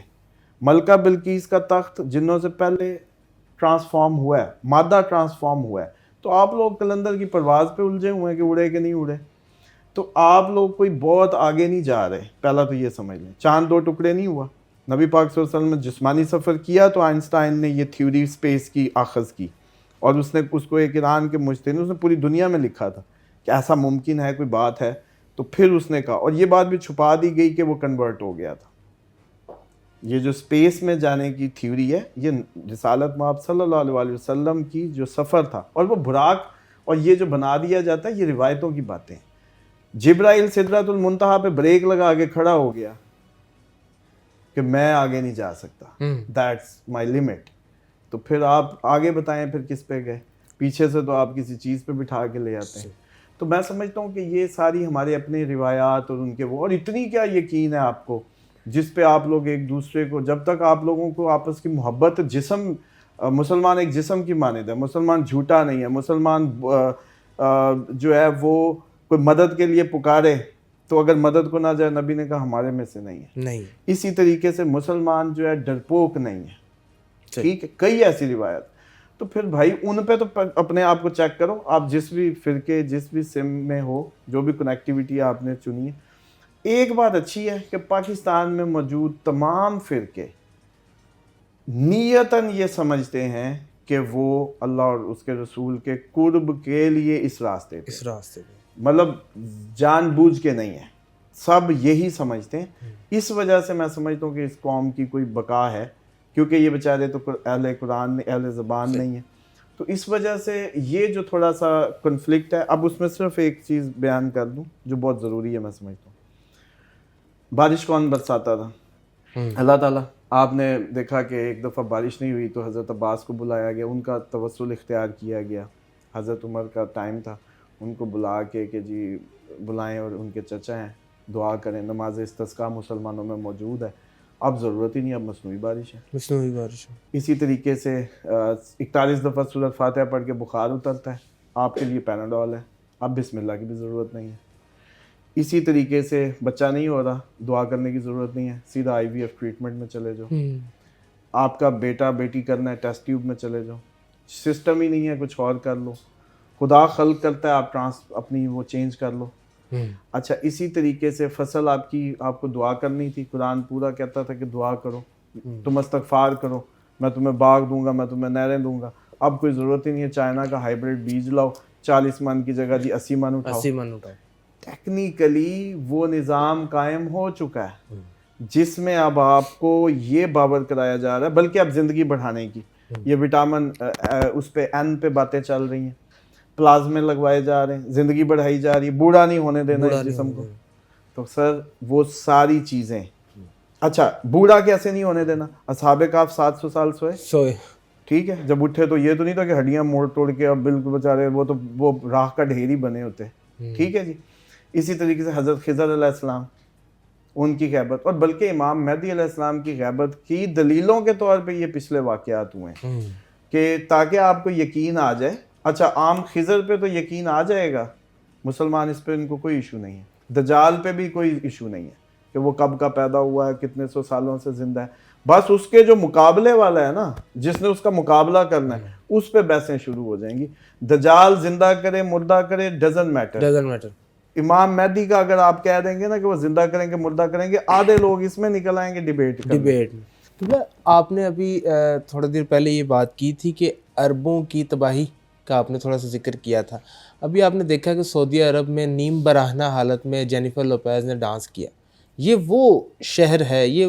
[SPEAKER 2] ملکہ بلقیس کا تخت جنوں سے پہلے ٹرانسفارم ہوا ہے، مادہ ٹرانسفارم ہوا ہے، تو آپ لوگ کلندر کی پرواز پہ الجھے ہوئے ہیں کہ اڑے کہ نہیں اڑے. تو آپ لوگ کوئی بہت آگے نہیں جا رہے، پہلا تو یہ سمجھ لیں. چاند 2 ٹکڑے نہیں ہوا. نبی پاک صلی اللہ علیہ وسلم نے جسمانی سفر کیا تو آئنسٹائن نے یہ تھیوری اسپیس کی اخذ کی، اور اس نے اس کو ایک ایران کے مجتہد، اس نے پوری دنیا میں لکھا تھا کہ ایسا ممکن ہے، کوئی بات ہے. تو پھر اس نے کہا، اور یہ بات بھی چھپا دی گئی کہ وہ کنورٹ ہو گیا تھا. یہ جو اسپیس میں جانے کی تھیوری ہے، یہ رسالت مآب صلی اللہ علیہ وسلم کی جو سفر تھا، اور وہ براق اور یہ جو بنا دیا جاتا ہے یہ روایتوں کی باتیں. جبرائیل سدرۃ المنتہا پہ بریک لگا کے کھڑا ہو گیا کہ میں آگے نہیں جا سکتا، دیٹس مائی لیمٹ. تو پھر آپ آگے بتائیں پھر کس پہ گئے؟ پیچھے سے تو آپ کسی چیز پہ بٹھا کے لے آتے ہیں. تو میں سمجھتا ہوں کہ یہ ساری ہمارے اپنے روایات اور ان کے وہ، اور اتنی کیا یقین ہے آپ کو جس پہ آپ لوگ ایک دوسرے کو، جب تک آپ لوگوں کو آپس کی محبت، جسم، مسلمان ایک جسم کی مانند ہے، مسلمان جھوٹا نہیں ہے، مسلمان جو ہے وہ کوئی مدد کے لیے پکارے تو اگر مدد کو نہ جائے، نبی نے کہا ہمارے میں سے نہیں ہے. نہیں. اسی طریقے سے مسلمان جو ہے ڈرپوک نہیں ہے. ٹھیک ہے، کئی ایسی روایت. تو پھر بھائی ان پہ تو اپنے آپ کو چیک کرو. آپ جس بھی فرقے، جس بھی سم میں ہو، جو بھی کنیکٹیویٹی آپ نے چنی ہے. ایک بات اچھی ہے کہ پاکستان میں موجود تمام فرقے نیتاً یہ سمجھتے ہیں کہ وہ اللہ اور اس کے رسول کے قرب کے لیے اس راستے پہ، مطلب جان بوجھ کے نہیں ہے، سب یہی سمجھتے ہیں. اس وجہ سے میں سمجھتا ہوں کہ اس قوم کی کوئی بقا ہے، کیونکہ یہ بیچارے تو اہل قرآن، اہل زبان نہیں ہے. تو اس وجہ سے یہ جو تھوڑا سا کنفلکٹ ہے. اب اس میں صرف ایک چیز بیان کر دوں جو بہت ضروری ہے. میں سمجھتا ہوں بارش کون برساتا تھا؟ اللہ تعالیٰ. آپ نے دیکھا کہ ایک دفعہ بارش نہیں ہوئی تو حضرت عباس کو بلایا گیا، ان کا توسل اختیار کیا گیا. حضرت عمر کا ٹائم تھا، ان کو بلا کے کہ جی بلائیں، اور ان کے چچا ہیں، دعا کریں. نماز استسقاء مسلمانوں میں موجود ہے. اب ضرورت ہی نہیں، اب مصنوعی بارش ہے. مصنوعی بارش. اسی طریقے سے 41 دفعہ سورۃ فاتحہ پڑھ کے بخار اترتا ہے. آپ کے لیے پیناڈول ہے، اب بسم اللہ کی بھی ضرورت نہیں ہے. اسی طریقے سے بچہ نہیں ہو رہا، دعا کرنے کی ضرورت نہیں ہے، سیدھا IVF ٹریٹمنٹ میں چلے جاؤ. آپ کا بیٹا بیٹی کرنا ہے، ٹیسٹ ٹیوب میں چلے جاؤ. سسٹم ہی نہیں ہے، کچھ اور کر لو. خدا خلق کرتا ہے، آپ اپنی وہ چینج کر لو. اچھا، اسی طریقے سے فصل آپ کو دعا کرنی تھی. قرآن پورا کہتا تھا کہ دعا کرو، تم استغفار کرو، میں تمہیں باغ دوں گا، میں تمہیں نہریں دوں گا. اب کوئی ضرورت ہی نہیں ہے، چائنا کا ہائیبریڈ بیج لاؤ، 40 من کی جگہ جی 80 من اٹھاؤ. ٹیکنیکلی وہ نظام قائم ہو چکا ہے جس میں اب آپ کو یہ باور کرایا جا رہا ہے، بلکہ اب زندگی بڑھانے کی یہ وٹامن اس پہ N پہ باتیں چل رہی ہیں، پلازمے لگوائے جا رہے ہیں، زندگی بڑھائی جا رہی ہے، بوڑھا نہیں ہونے دینا اس جسم کو. تو سر وہ ساری چیزیں، اچھا بوڑھا کیسے نہیں ہونے دینا؟ اصحاب کہف 700 سال سوئے. ٹھیک ہے، جب اٹھے تو یہ تو نہیں تھا کہ ہڈیاں موڑ توڑ کے اب بالکل بیچارے وہ راہ کا ڈھیر ہی بنے ہوتے. ٹھیک ہے جی. اسی طریقے سے حضرت خضر علیہ السلام، ان کی غیبت، اور بلکہ امام مہدی علیہ السلام کی غیبت کی دلیلوں کے طور پہ یہ پچھلے واقعات ہوئے ہیں کہ تاکہ آپ کو یقین آ جائے. اچھا، عام خضر پہ تو یقین آ جائے گا، مسلمان اس پہ ان کو کوئی ایشو نہیں ہے. دجال پہ بھی کوئی ایشو نہیں ہے کہ وہ کب کا پیدا ہوا ہے، کتنے سو سالوں سے زندہ ہے. بس اس کے جو مقابلے والا ہے نا، جس نے اس کا مقابلہ کرنا ہے، اس پہ بحثیں شروع ہو جائیں گی. دجال زندہ کرے مردہ کرے ڈزنٹ میٹر. امام مہدی کا اگر آپ کہہ دیں گے نا کہ وہ زندہ کریں گے مردہ کریں گے، آدھے لوگ اس میں نکل آئیں گے ڈیبیٹ.
[SPEAKER 1] آپ نے ابھی تھوڑا دیر پہلے یہ بات کی تھی کہ عربوں کی تباہی کا آپ نے تھوڑا سا ذکر کیا تھا. ابھی آپ نے دیکھا کہ سعودی عرب میں نیم برہنہ حالت میں جینیفر لوپیز نے ڈانس کیا. یہ وہ شہر ہے، یہ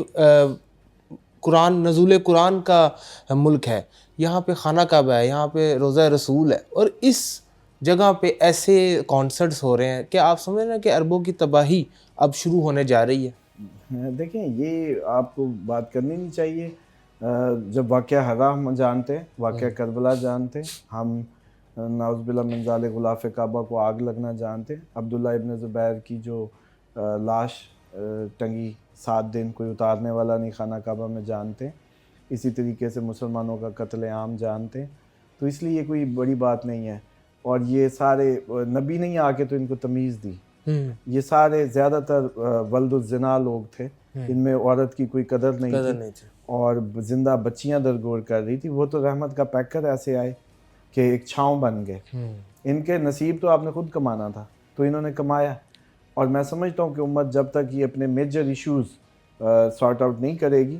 [SPEAKER 1] قرآن نزول قرآن کا ملک ہے، یہاں پہ خانہ کعبہ ہے، یہاں پہ روضہ رسول ہے، اور اس جگہ پہ ایسے کانسرٹس ہو رہے ہیں کہ آپ سمجھ رہے ہیں کہ عربوں کی تباہی اب شروع ہونے جا رہی ہے.
[SPEAKER 2] دیکھیں یہ آپ کو بات کرنی نہیں چاہیے. جب واقعہ ہرا ہم جانتے ہیں، واقعہ کربلا جانتے ہیں، ہم نعوذ باللہ من ذالک غلاف کعبہ کو آگ لگنا جانتے ہیں، عبداللہ ابن زبیر کی جو لاش ٹنگی 7 دن کوئی اتارنے والا نہیں خانہ کعبہ میں جانتے ہیں، اسی طریقے سے مسلمانوں کا قتل عام جانتے ہیں. تو اس لیے یہ کوئی بڑی بات نہیں ہے. اور یہ سارے نبی نہیں آ کے تو ان کو تمیز دی، یہ سارے زیادہ تر ولد الزنا لوگ تھے، ان میں عورت کی کوئی قدر نہیں تھی اور زندہ بچیاں درگور کر رہی تھی. وہ تو رحمت کا پیکر ایسے آئے کہ ایک چھاؤں بن گئے. ان کے نصیب تو آپ نے خود کمانا تھا، تو انہوں نے کمایا. اور میں سمجھتا ہوں کہ امت جب تک یہ اپنے میجر ایشوز سارٹ آؤٹ نہیں کرے گی،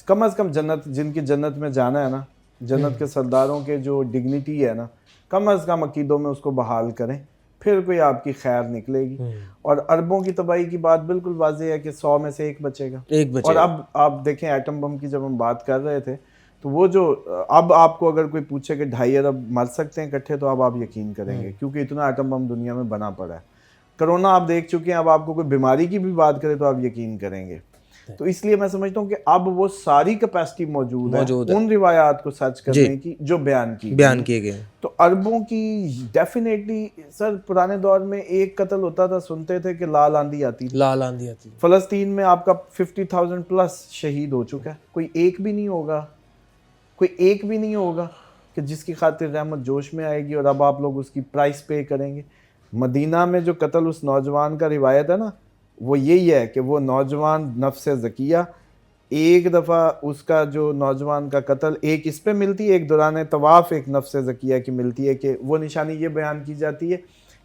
[SPEAKER 2] کم از کم جنت، جن کی جنت میں جانا ہے نا، جنت کے سرداروں کے جو ڈگنیٹی ہے نا، کم از کم عقیدوں میں اس کو بحال کریں، پھر کوئی آپ کی خیر نکلے گی. اور عربوں کی تباہی کی بات بالکل واضح ہے کہ 100 میں سے ایک بچے گا. اور اب آپ دیکھیں ایٹم بم کی جب ہم بات کر رہے تھے تو وہ جو اب آپ کو اگر کوئی پوچھے کہ 2.5 ارب مر سکتے ہیں اکٹھے، تو اب آپ یقین کریں گے، کیونکہ اتنا ایٹم بم دنیا میں بنا پڑا ہے. کرونا آپ دیکھ چکے ہیں، اب آپ کو کوئی بیماری کی بھی بات کرے تو آپ یقین کریں گے. تو اس لیے میں سمجھتا ہوں کہ اب وہ ساری کیپیسٹی موجود ہے ان روایات کو سچ کرنے کی جو بیان کیے گئے. تو عربوں کی ڈیفینیٹلی سر پرانے دور میں ایک قتل ہوتا تھا، سنتے تھے کہ لال آندھی آتی. فلسطین میں آپ کا 50,000 پلس شہید ہو چکا ہے. کوئی ایک بھی نہیں ہوگا کہ جس کی خاطر رحمت جوش میں آئے گی اور اب آپ لوگ اس کی پرائس پے کریں گے. مدینہ میں جو قتل اس نوجوان کا روایت ہے نا، وہ یہی ہے کہ وہ نوجوان نفس زکیہ، ایک دفعہ اس کا جو نوجوان کا قتل ایک اس پہ ملتی ہے، ایک دوران طواف ایک نفس زکیہ کی ملتی ہے کہ وہ نشانی یہ بیان کی جاتی ہے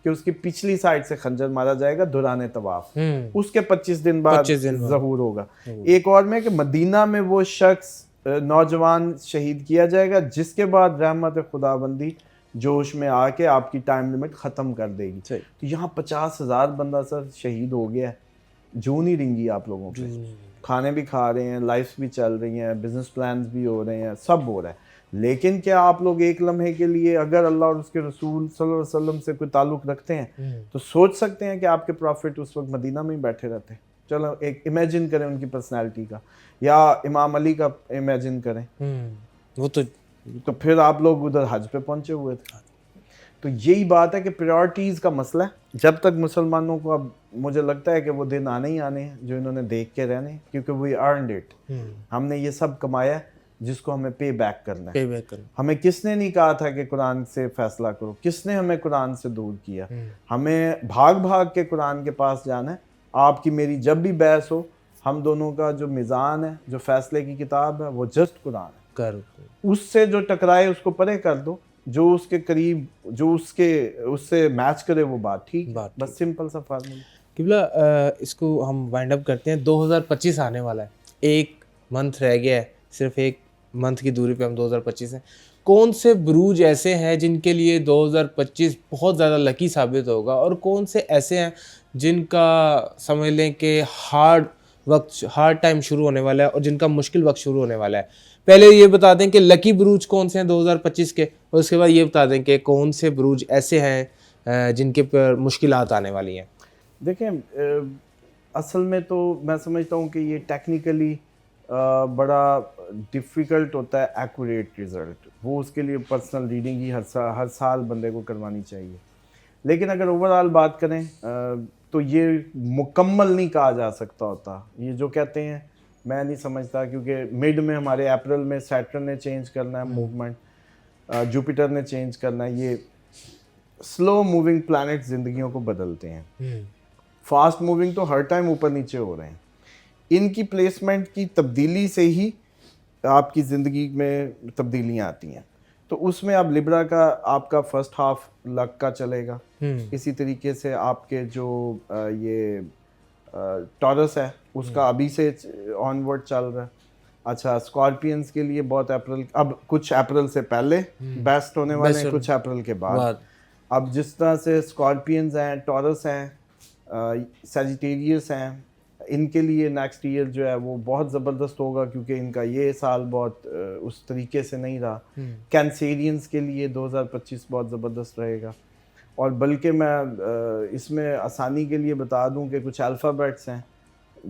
[SPEAKER 2] کہ اس کی پچھلی سائڈ سے خنجر مارا جائے گا دوران طواف، اس کے 25 دن بعد ظہور ہوگا. ایک اور میں کہ مدینہ میں وہ شخص نوجوان شہید کیا جائے گا جس کے بعد رحمت خداوندی جوش میں آ کے آپ کی ٹائم لیمٹ ختم کر دے گی. تو یہاں 50,000 بندہ سر شہید ہو گیا ہے. جو نہیں رنگی آپ لوگوں پہ، کھانے بھی کھا رہے ہیں، لائفز بھی چل رہی ہیں، بزنس پلانز بھی ہو رہے ہیں، سب ہو رہا ہے. لیکن کیا آپ لوگ ایک لمحے کے لیے اگر اللہ اور اس کے رسول صلی اللہ علیہ وسلم سے کوئی تعلق رکھتے ہیں تو سوچ سکتے ہیں کہ آپ کے پروفٹ اس وقت مدینہ میں ہی بیٹھے رہتے؟ چلو ایک امیجن کریں ان کی پرسنالٹی کا، یا امام علی کا امیجن کریں،
[SPEAKER 1] وہ
[SPEAKER 2] تو پھر آپ لوگ ادھر حج پہ پہنچے ہوئے تھے. تو یہی بات ہے کہ پریورٹیز کا مسئلہ ہے. جب تک مسلمانوں کو، اب مجھے لگتا ہے کہ وہ دن آنے ہی آنے ہیں جو انہوں نے دیکھ کے رہنے، کیونکہ وی ارنڈ اٹ. ہم نے یہ سب کمایا ہے جس کو ہمیں پے بیک کرنا ہے. ہمیں کس نے نہیں کہا تھا کہ قرآن سے فیصلہ کرو؟ کس نے ہمیں قرآن سے دور کیا؟ ہمیں بھاگ کے قرآن کے پاس جانا ہے. آپ کی میری جب بھی بحث ہو، ہم دونوں کا جو میزان ہے، جو فیصلے کی کتاب ہے، وہ جسٹ قرآن ہے. اس سے جو ٹکرائے اس کو پرے کر دو، جو اس کے قریب، جو اس سے میچ کرے وہ بات ٹھیک، بس سمپل سا فارمولا.
[SPEAKER 1] قبلہ اس کو ہم وائنڈ اپ کرتے ہیں. 2025 آنے والا ہے، ایک منتھ رہ گیا ہے، صرف ایک منتھ کی دوری پہ ہم 2025 ہیں. کون سے بروج ایسے ہیں جن کے لیے 2025 بہت زیادہ لکی ثابت ہوگا، اور کون سے ایسے ہیں جن کا سمجھ لیں کہ ہارڈ ٹائم شروع ہونے والا ہے اور جن کا مشکل وقت شروع ہونے والا ہے؟ پہلے یہ بتا دیں کہ لکی بروج کون سے ہیں 2025 کے، اور اس کے بعد یہ بتا دیں کہ کون سے بروج ایسے ہیں جن کے پر مشکلات آنے والی ہیں.
[SPEAKER 2] دیکھیں اصل میں تو میں سمجھتا ہوں کہ یہ ٹیکنیکلی بڑا ڈیفیکلٹ ہوتا ہے ایکوریٹ رزلٹ. وہ اس کے لیے پرسنل ریڈنگ ہی ہر سال بندے کو کروانی چاہیے. لیکن اگر اوور آل بات کریں تو یہ مکمل نہیں کہا جا سکتا ہوتا. یہ جو کہتے ہیں میں نہیں سمجھتا، کیونکہ مڈ میں ہمارے اپریل میں سیٹرن نے چینج کرنا ہے موومنٹ، جوپیٹر نے چینج کرنا ہے. یہ سلو موونگ پلانٹ زندگیوں کو بدلتے ہیں. فاسٹ موونگ تو ہر ٹائم اوپر نیچے ہو رہے ہیں. ان کی پلیسمنٹ کی تبدیلی سے ہی آپ کی زندگی میں تبدیلیاں آتی ہیں. تو اس میں اب لبرا کا آپ کا فرسٹ ہاف لک کا چلے گا. اسی طریقے سے آپ کے جو یہ ٹورس ہے اس کا ابھی سے آن ورڈ چل رہا ہے. اچھا اسکارپینس کے لیے بہت اپریل، اب کچھ اپریل سے پہلے بیسٹ ہونے والے ہیں، کچھ اپریل کے بعد. اب جس طرح سے اسکارپینز ہیں، ٹورس ہیں، سیجیٹیریس ہیں، ان کے لیے نیکسٹ ایئر جو ہے وہ بہت زبردست ہوگا کیونکہ ان کا یہ سال بہت اس طریقے سے نہیں رہا. کینسیرینز کے لیے 2025 بہت زبردست رہے گا. اور بلکہ میں اس میں آسانی کے لیے بتا دوں کہ کچھ الفابیٹس ہیں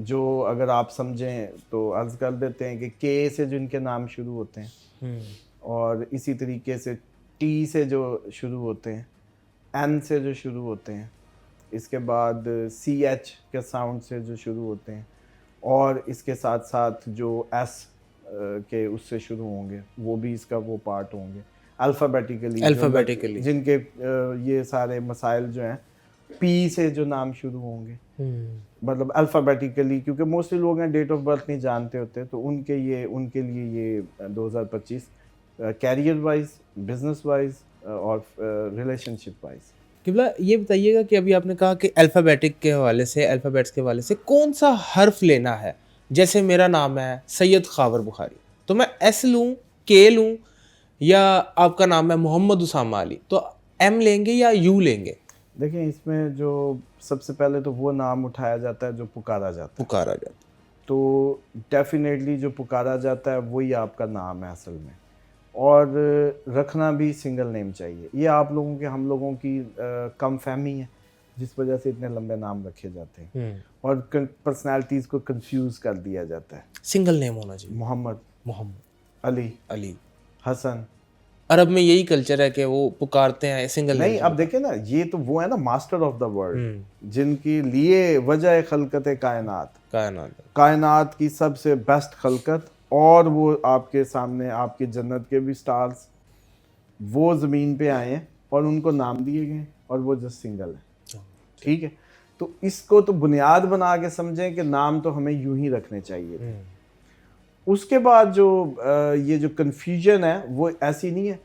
[SPEAKER 2] جو اگر آپ سمجھیں تو عرض کر دیتے ہیں کہ کے سے جو ان کے نام شروع ہوتے ہیں اور اسی طریقے سے ٹی سے جو شروع ہوتے ہیں, این سے جو شروع ہوتے ہیں, اس کے بعد سی ایچ کے ساؤنڈ سے جو شروع ہوتے ہیں, اور اس کے ساتھ ساتھ جو ایس کے اس سے شروع ہوں گے وہ بھی اس کا وہ پارٹ ہوں گے الفابیٹیکلی جن کے یہ سارے مسائل جو ہیں پی سے جو نام شروع ہوں گے, مطلب الفابیٹیکلی, کیونکہ موسٹلی لوگ ہیں ڈیٹ آف برتھ نہیں جانتے ہوتے, تو ان کے لیے یہ 2025 کیریئر وائز, بزنس وائز اور ریلیشن شپ وائز.
[SPEAKER 1] قبلہ یہ بتائیے گا کہ ابھی آپ نے کہا کہ الفابیٹک کے حوالے سے, الفابیٹس کے حوالے سے کون سا حرف لینا ہے. جیسے میرا نام ہے سید خاور بخاری, تو میں ایس لوں, کے لوں, یا آپ کا نام ہے محمد اسامہ علی, تو ایم لیں گے یا یو لیں گے؟
[SPEAKER 2] دیکھیں اس میں جو سب سے پہلے تو وہ نام اٹھایا جاتا ہے جو پکارا جاتا ہے. تو ڈیفینیٹلی جو پکارا جاتا ہے وہی آپ کا نام ہے اصل میں, اور رکھنا بھی سنگل نیم چاہیے. یہ آپ لوگوں کے, ہم لوگوں کی کم فہمی ہے جس وجہ سے اتنے لمبے نام رکھے جاتے ہیں اور پرسنالٹیز کو کنفیوز کر دیا جاتا ہے.
[SPEAKER 1] سنگل نیم ہونا چاہیے.
[SPEAKER 2] محمد, علی, حسن.
[SPEAKER 1] عرب میں یہی کلچر ہے کہ وہ پکارتے ہیں سنگل نیم.
[SPEAKER 2] نہیں, اب دیکھیں نا, یہ تو وہ ہے نا ماسٹر آف دا ورلڈ, جن کے لیے وجہ خلقت کائنات کی سب سے بیسٹ خلقت, اور وہ آپ کے سامنے آپ کی جنت کے بھی سٹارز وہ زمین پہ آئے ہیں اور ان کو نام دیے گئے اور وہ جسٹ سنگل ہے. ٹھیک ہے, تو اس کو تو بنیاد بنا کے سمجھیں کہ نام تو ہمیں یوں ہی رکھنے چاہیے تھے. اس کے بعد جو یہ جو کنفیوژن ہے وہ ایسی نہیں ہے.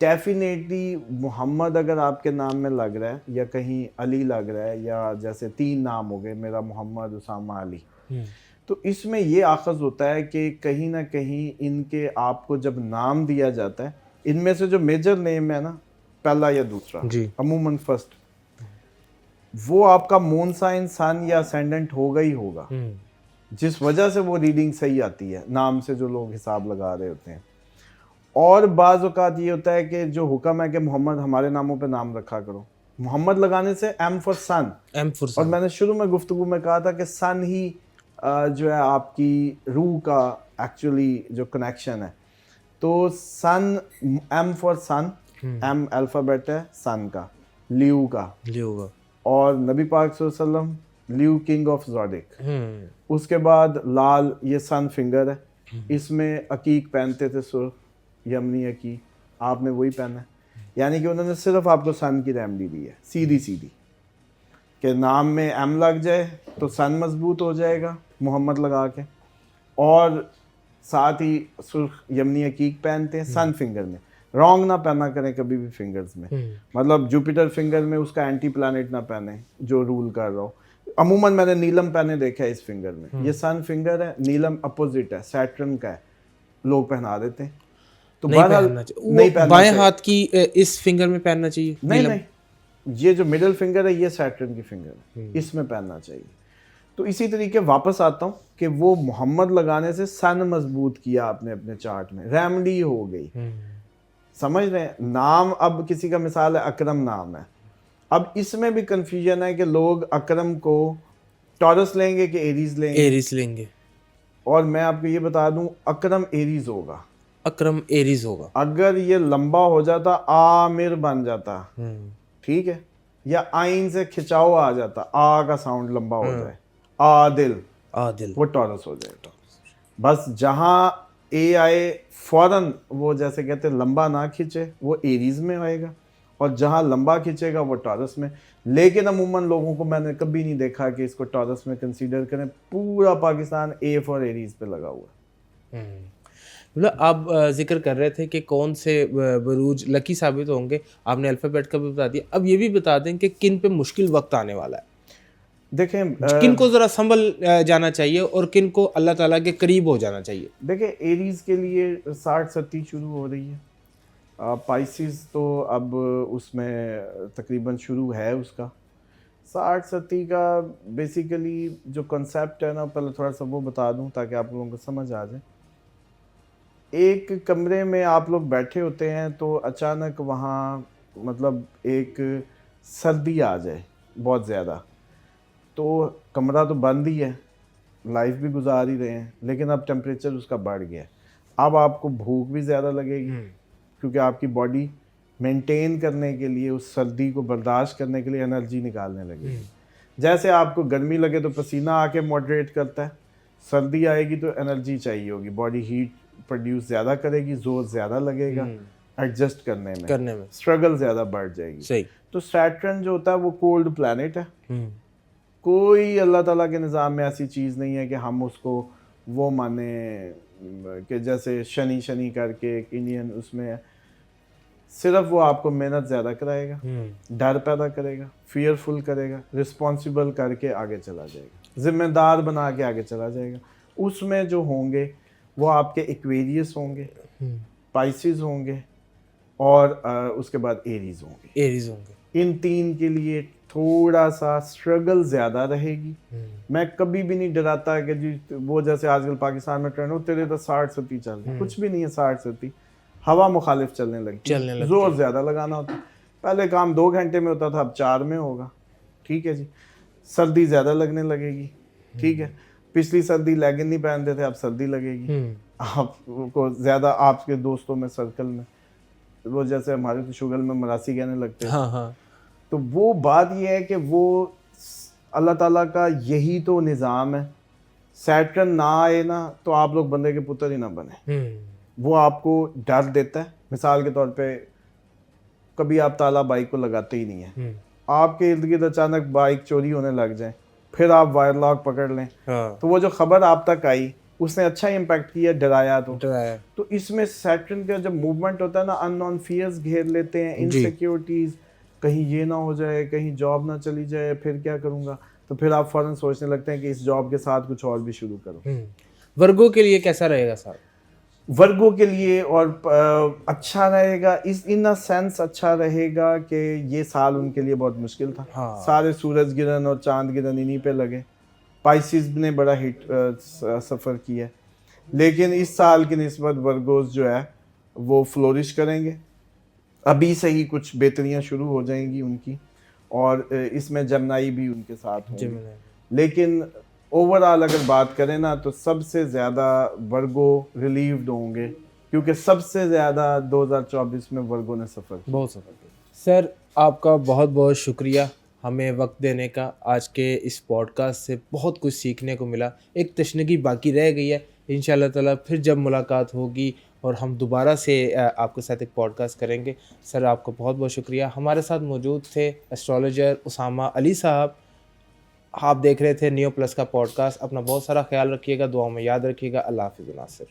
[SPEAKER 2] ڈیفینیٹلی محمد اگر آپ کے نام میں لگ رہا ہے یا کہیں علی لگ رہا ہے, یا جیسے 3 نام ہو گئے میرا محمد, اسامہ, علی, تو اس میں یہ آخذ ہوتا ہے کہ کہیں نہ کہیں ان کے آپ کو جب نام دیا جاتا ہے, ان میں سے جو میجر نیم ہے نا, پہلا یا دوسرا, عموماً فرسٹ, وہ آپ کا مون سائن سن یا اسینڈنٹ ہوگا ہی ہوگا, جس وجہ سے وہ ریڈنگ صحیح آتی ہے نام سے جو لوگ حساب لگا رہے ہوتے ہیں. اور بعض اوقات یہ ہوتا ہے کہ جو حکم ہے کہ محمد ہمارے ناموں پہ نام رکھا کرو, محمد لگانے سے ایم فار سن, اور میں نے شروع میں گفتگو میں کہا تھا کہ سن ہی جو ہے آپ کی روح کا ایکچولی جو کنیکشن ہے. تو sun, M for sun, M alphabet ہے سن کا, لیو کا, اور نبی پاک صلی اللہ علیہ وسلم لیو کنگ آف زوڈک. اس کے بعد لال, یہ سن فنگر ہے, اس میں عقیق پہنتے تھے سرخ, یمنی عقیق, آپ نے وہی پہنا ہے. یعنی کہ انہوں نے صرف آپ کو سن کی ریمڈی دی ہے, سیدھی کہ نام میں ایم لگ جائے تو سن مضبوط ہو جائے گا محمد لگا کے, اور ساتھ ہی سرخ یمنی عقیق پہنتے ہیں سن فنگر میں. رانگ نہ پہنا کریں کبھی بھی فنگرز میں, مطلب جوپیٹر فنگر میں اس کا اینٹی پلانٹ نہ پہنیں جو رول کر رہا ہو. عموماً میں نے نیلم پہنے دیکھا ہے اس فنگر میں, یہ سن فنگر ہے, نیلم اپوزٹ ہے, سیٹرن کا ہے, لوگ پہنا دیتے ہیں. تو
[SPEAKER 1] نہیں بائیں ہاتھ کی اس فنگر میں پہننا چاہیے.
[SPEAKER 2] نہیں, یہ جو مڈل فنگر ہے یہ سیٹرن کی فنگر ہے, اس میں پہننا چاہیے. تو اسی طریقے واپس آتا ہوں کہ وہ محمد لگانے سے سن مضبوط کیا آپ نے اپنے چارٹ میں, ریمڈی ہو گئی. سمجھ رہے ہیں, نام اب کسی کا مثال ہے اکرم نام ہے, اب اس میں بھی کنفیوژن ہے کہ لوگ اکرم کو ٹورس لیں گے کہ ایریز لیں گے. اور میں آپ کو یہ بتا دوں اکرم ایریز ہوگا, اگر یہ لمبا ہو جاتا عامر بن جاتا, ٹھیک ہے, یا آئین سے کھچاؤ آ جاتا, آ کا ساؤنڈ لمبا ہو جائے, عادل, وہ ٹورس ہو جائے گا. بس جہاں اے آئے فوراً وہ جیسے کہتے ہیں لمبا نہ کھینچے وہ ایریز میں آئے گا, اور جہاں لمبا کھینچے گا وہ ٹورس میں. لیکن عموماً لوگوں کو میں نے کبھی نہیں دیکھا کہ اس کو ٹورس میں کنسیڈر کریں. پورا پاکستان اے فار ایریز پہ لگا ہوا ہے.
[SPEAKER 1] آپ ذکر کر رہے تھے کہ کون سے بروج لکی ثابت ہوں گے, آپ نے الفابیٹ کا بھی بتا دیا. اب یہ بھی بتا دیں کہ کن پہ مشکل وقت آنے والا ہے,
[SPEAKER 2] دیکھیں
[SPEAKER 1] کن کو ذرا سنبھل جانا چاہیے اور کن کو اللہ تعالیٰ کے قریب ہو جانا چاہیے.
[SPEAKER 2] دیکھیں ایریز کے لیے 60-70 شروع ہو رہی ہے, پائسز تو اب اس میں تقریباً شروع ہے اس کا 60-70 کا بیسیکلی جو کنسیپٹ ہے نا، پہلے تھوڑا سا وہ بتا دوں تاکہ آپ لوگوں کو سمجھ آ جائے. ایک کمرے میں آپ لوگ بیٹھے ہوتے ہیں تو اچانک وہاں مطلب ایک سردی آ جائے بہت زیادہ، تو کمرہ تو بند ہی ہے، لائف بھی گزار ہی رہے ہیں، لیکن اب ٹیمپریچر اس کا بڑھ گیا ہے. اب آپ کو بھوک بھی زیادہ لگے گی، کیونکہ آپ کی باڈی مینٹین کرنے کے لیے، اس سردی کو برداشت کرنے کے لیے انرجی نکالنے لگے گی. جیسے آپ کو گرمی لگے تو پسینہ آ کے موڈریٹ کرتا ہے، سردی آئے گی تو انرجی چاہیے ہوگی، باڈی ہیٹ پروڈیوس زیادہ کرے گی، زور زیادہ لگے گا ایڈجسٹ کرنے میں، اسٹرگل زیادہ بڑھ جائے گی.
[SPEAKER 1] صحیح.
[SPEAKER 2] تو سیٹرن جو ہوتا ہے وہ کولڈ پلانٹ ہے. کوئی اللہ تعالیٰ کے نظام میں ایسی چیز نہیں ہے کہ ہم اس کو وہ مانیں کہ جیسے شنی کر کے ایک انڈین اس میں ہے. صرف وہ آپ کو محنت زیادہ کرائے گا، ڈر پیدا کرے گا، فیئرفل کرے گا، رسپانسبل کر کے آگے چلا جائے گا، ذمہ دار بنا کے آگے چلا جائے گا. اس میں جو ہوں گے وہ آپ کے ایکویریس ہوں گے، پائسز ہوں گے، اور اس کے بعد ایریز ہوں گے. ان تین کے لیے تھوڑا سا اسٹرگل زیادہ رہے گی. میں کبھی بھی نہیں ڈراتا کہ جی وہ جیسے آج کل پاکستان میں ٹرینڈ ہو تیرے تو 60-70 چل رہے، کچھ بھی نہیں ہے. 60-70 ہوا مخالف چلنے لگتی، زور زیادہ لگانا ہوتا ہے. پہلے کام 2 گھنٹے میں ہوتا تھا، اب 4 میں ہوگا. ٹھیک ہے جی. سردی زیادہ لگنے لگے گی. ٹھیک ہے. پچھلی سردی لیگن نہیں پہنتے تھے، اب سردی لگے گی. آپ کو زیادہ آپ کے دوستوں میں سرکل میں وہ جیسے ہمارے تو شگل میں مراسی کہنے لگتے ہیں. تو وہ بات یہ ہے کہ وہ اللہ تعالیٰ کا یہی تو نظام ہے. سیٹرن نہ آئے نا تو آپ لوگ بندے کے پتر ہی نہ بنے. وہ آپ کو ڈر دیتا ہے. مثال کے طور پہ کبھی آپ تالا بائک کو لگاتے ہی نہیں ہیں، آپ کے ارد گرد اچانک بائک چوری ہونے لگ جائیں، پھر آپ وائر لاک پکڑ لیں، تو وہ جو خبر آپ تک آئی اس نے اچھا امپیکٹ کیا، ڈرایا. تو اس میں سیٹرن کا جب موومنٹ ہوتا ہے نا، ان نون فیئرز گھیر لیتے ہیں، انسیکیورٹیز، کہیں یہ نہ ہو جائے، کہیں جاب نہ چلی جائے، پھر کیا کروں گا. تو پھر آپ فوراً سوچنے لگتے ہیں کہ اس جاب کے ساتھ کچھ اور بھی شروع کرو.
[SPEAKER 1] ورگو کے لیے کیسا رہے گا صاحب؟
[SPEAKER 2] ورگو کے لیے اور اچھا رہے گا، ان سینس اچھا رہے گا کہ یہ سال ان کے لیے بہت مشکل تھا. سارے سورج گرہن اور چاند گرہن انہی پہ لگے. پائسز نے بڑا ہٹ سفر کیا، لیکن اس سال کی نسبت ورگوز جو ہے وہ فلورش کریں گے. ابھی سے ہی کچھ بہتریاں شروع ہو جائیں گی ان کی، اور اس میں جمنائی بھی ان کے ساتھ ہوں گے. لیکن اوور آل اگر بات کریں نا تو سب سے زیادہ ورگو ریلیوڈ ہوں گے، کیونکہ سب سے زیادہ 2024 میں ورگو نے سفر کیا.
[SPEAKER 1] سر آپ کا بہت بہت شکریہ ہمیں وقت دینے کا. آج کے اس پوڈ کاسٹ سے بہت کچھ سیکھنے کو ملا. ایک تشنگی باقی رہ گئی ہے، انشاءاللہ تعالیٰ پھر جب ملاقات ہوگی اور ہم دوبارہ سے آپ کے ساتھ ایک پوڈ کاسٹ کریں گے. سر آپ کا بہت بہت شکریہ. ہمارے ساتھ موجود تھے ایسٹرالوجر اسامہ علی صاحب. آپ دیکھ رہے تھے نیو پلس کا پوڈ کاسٹ. اپنا بہت سارا خیال رکھیے گا، دعاؤں میں یاد رکھیے گا. اللہ حافظ ناصر.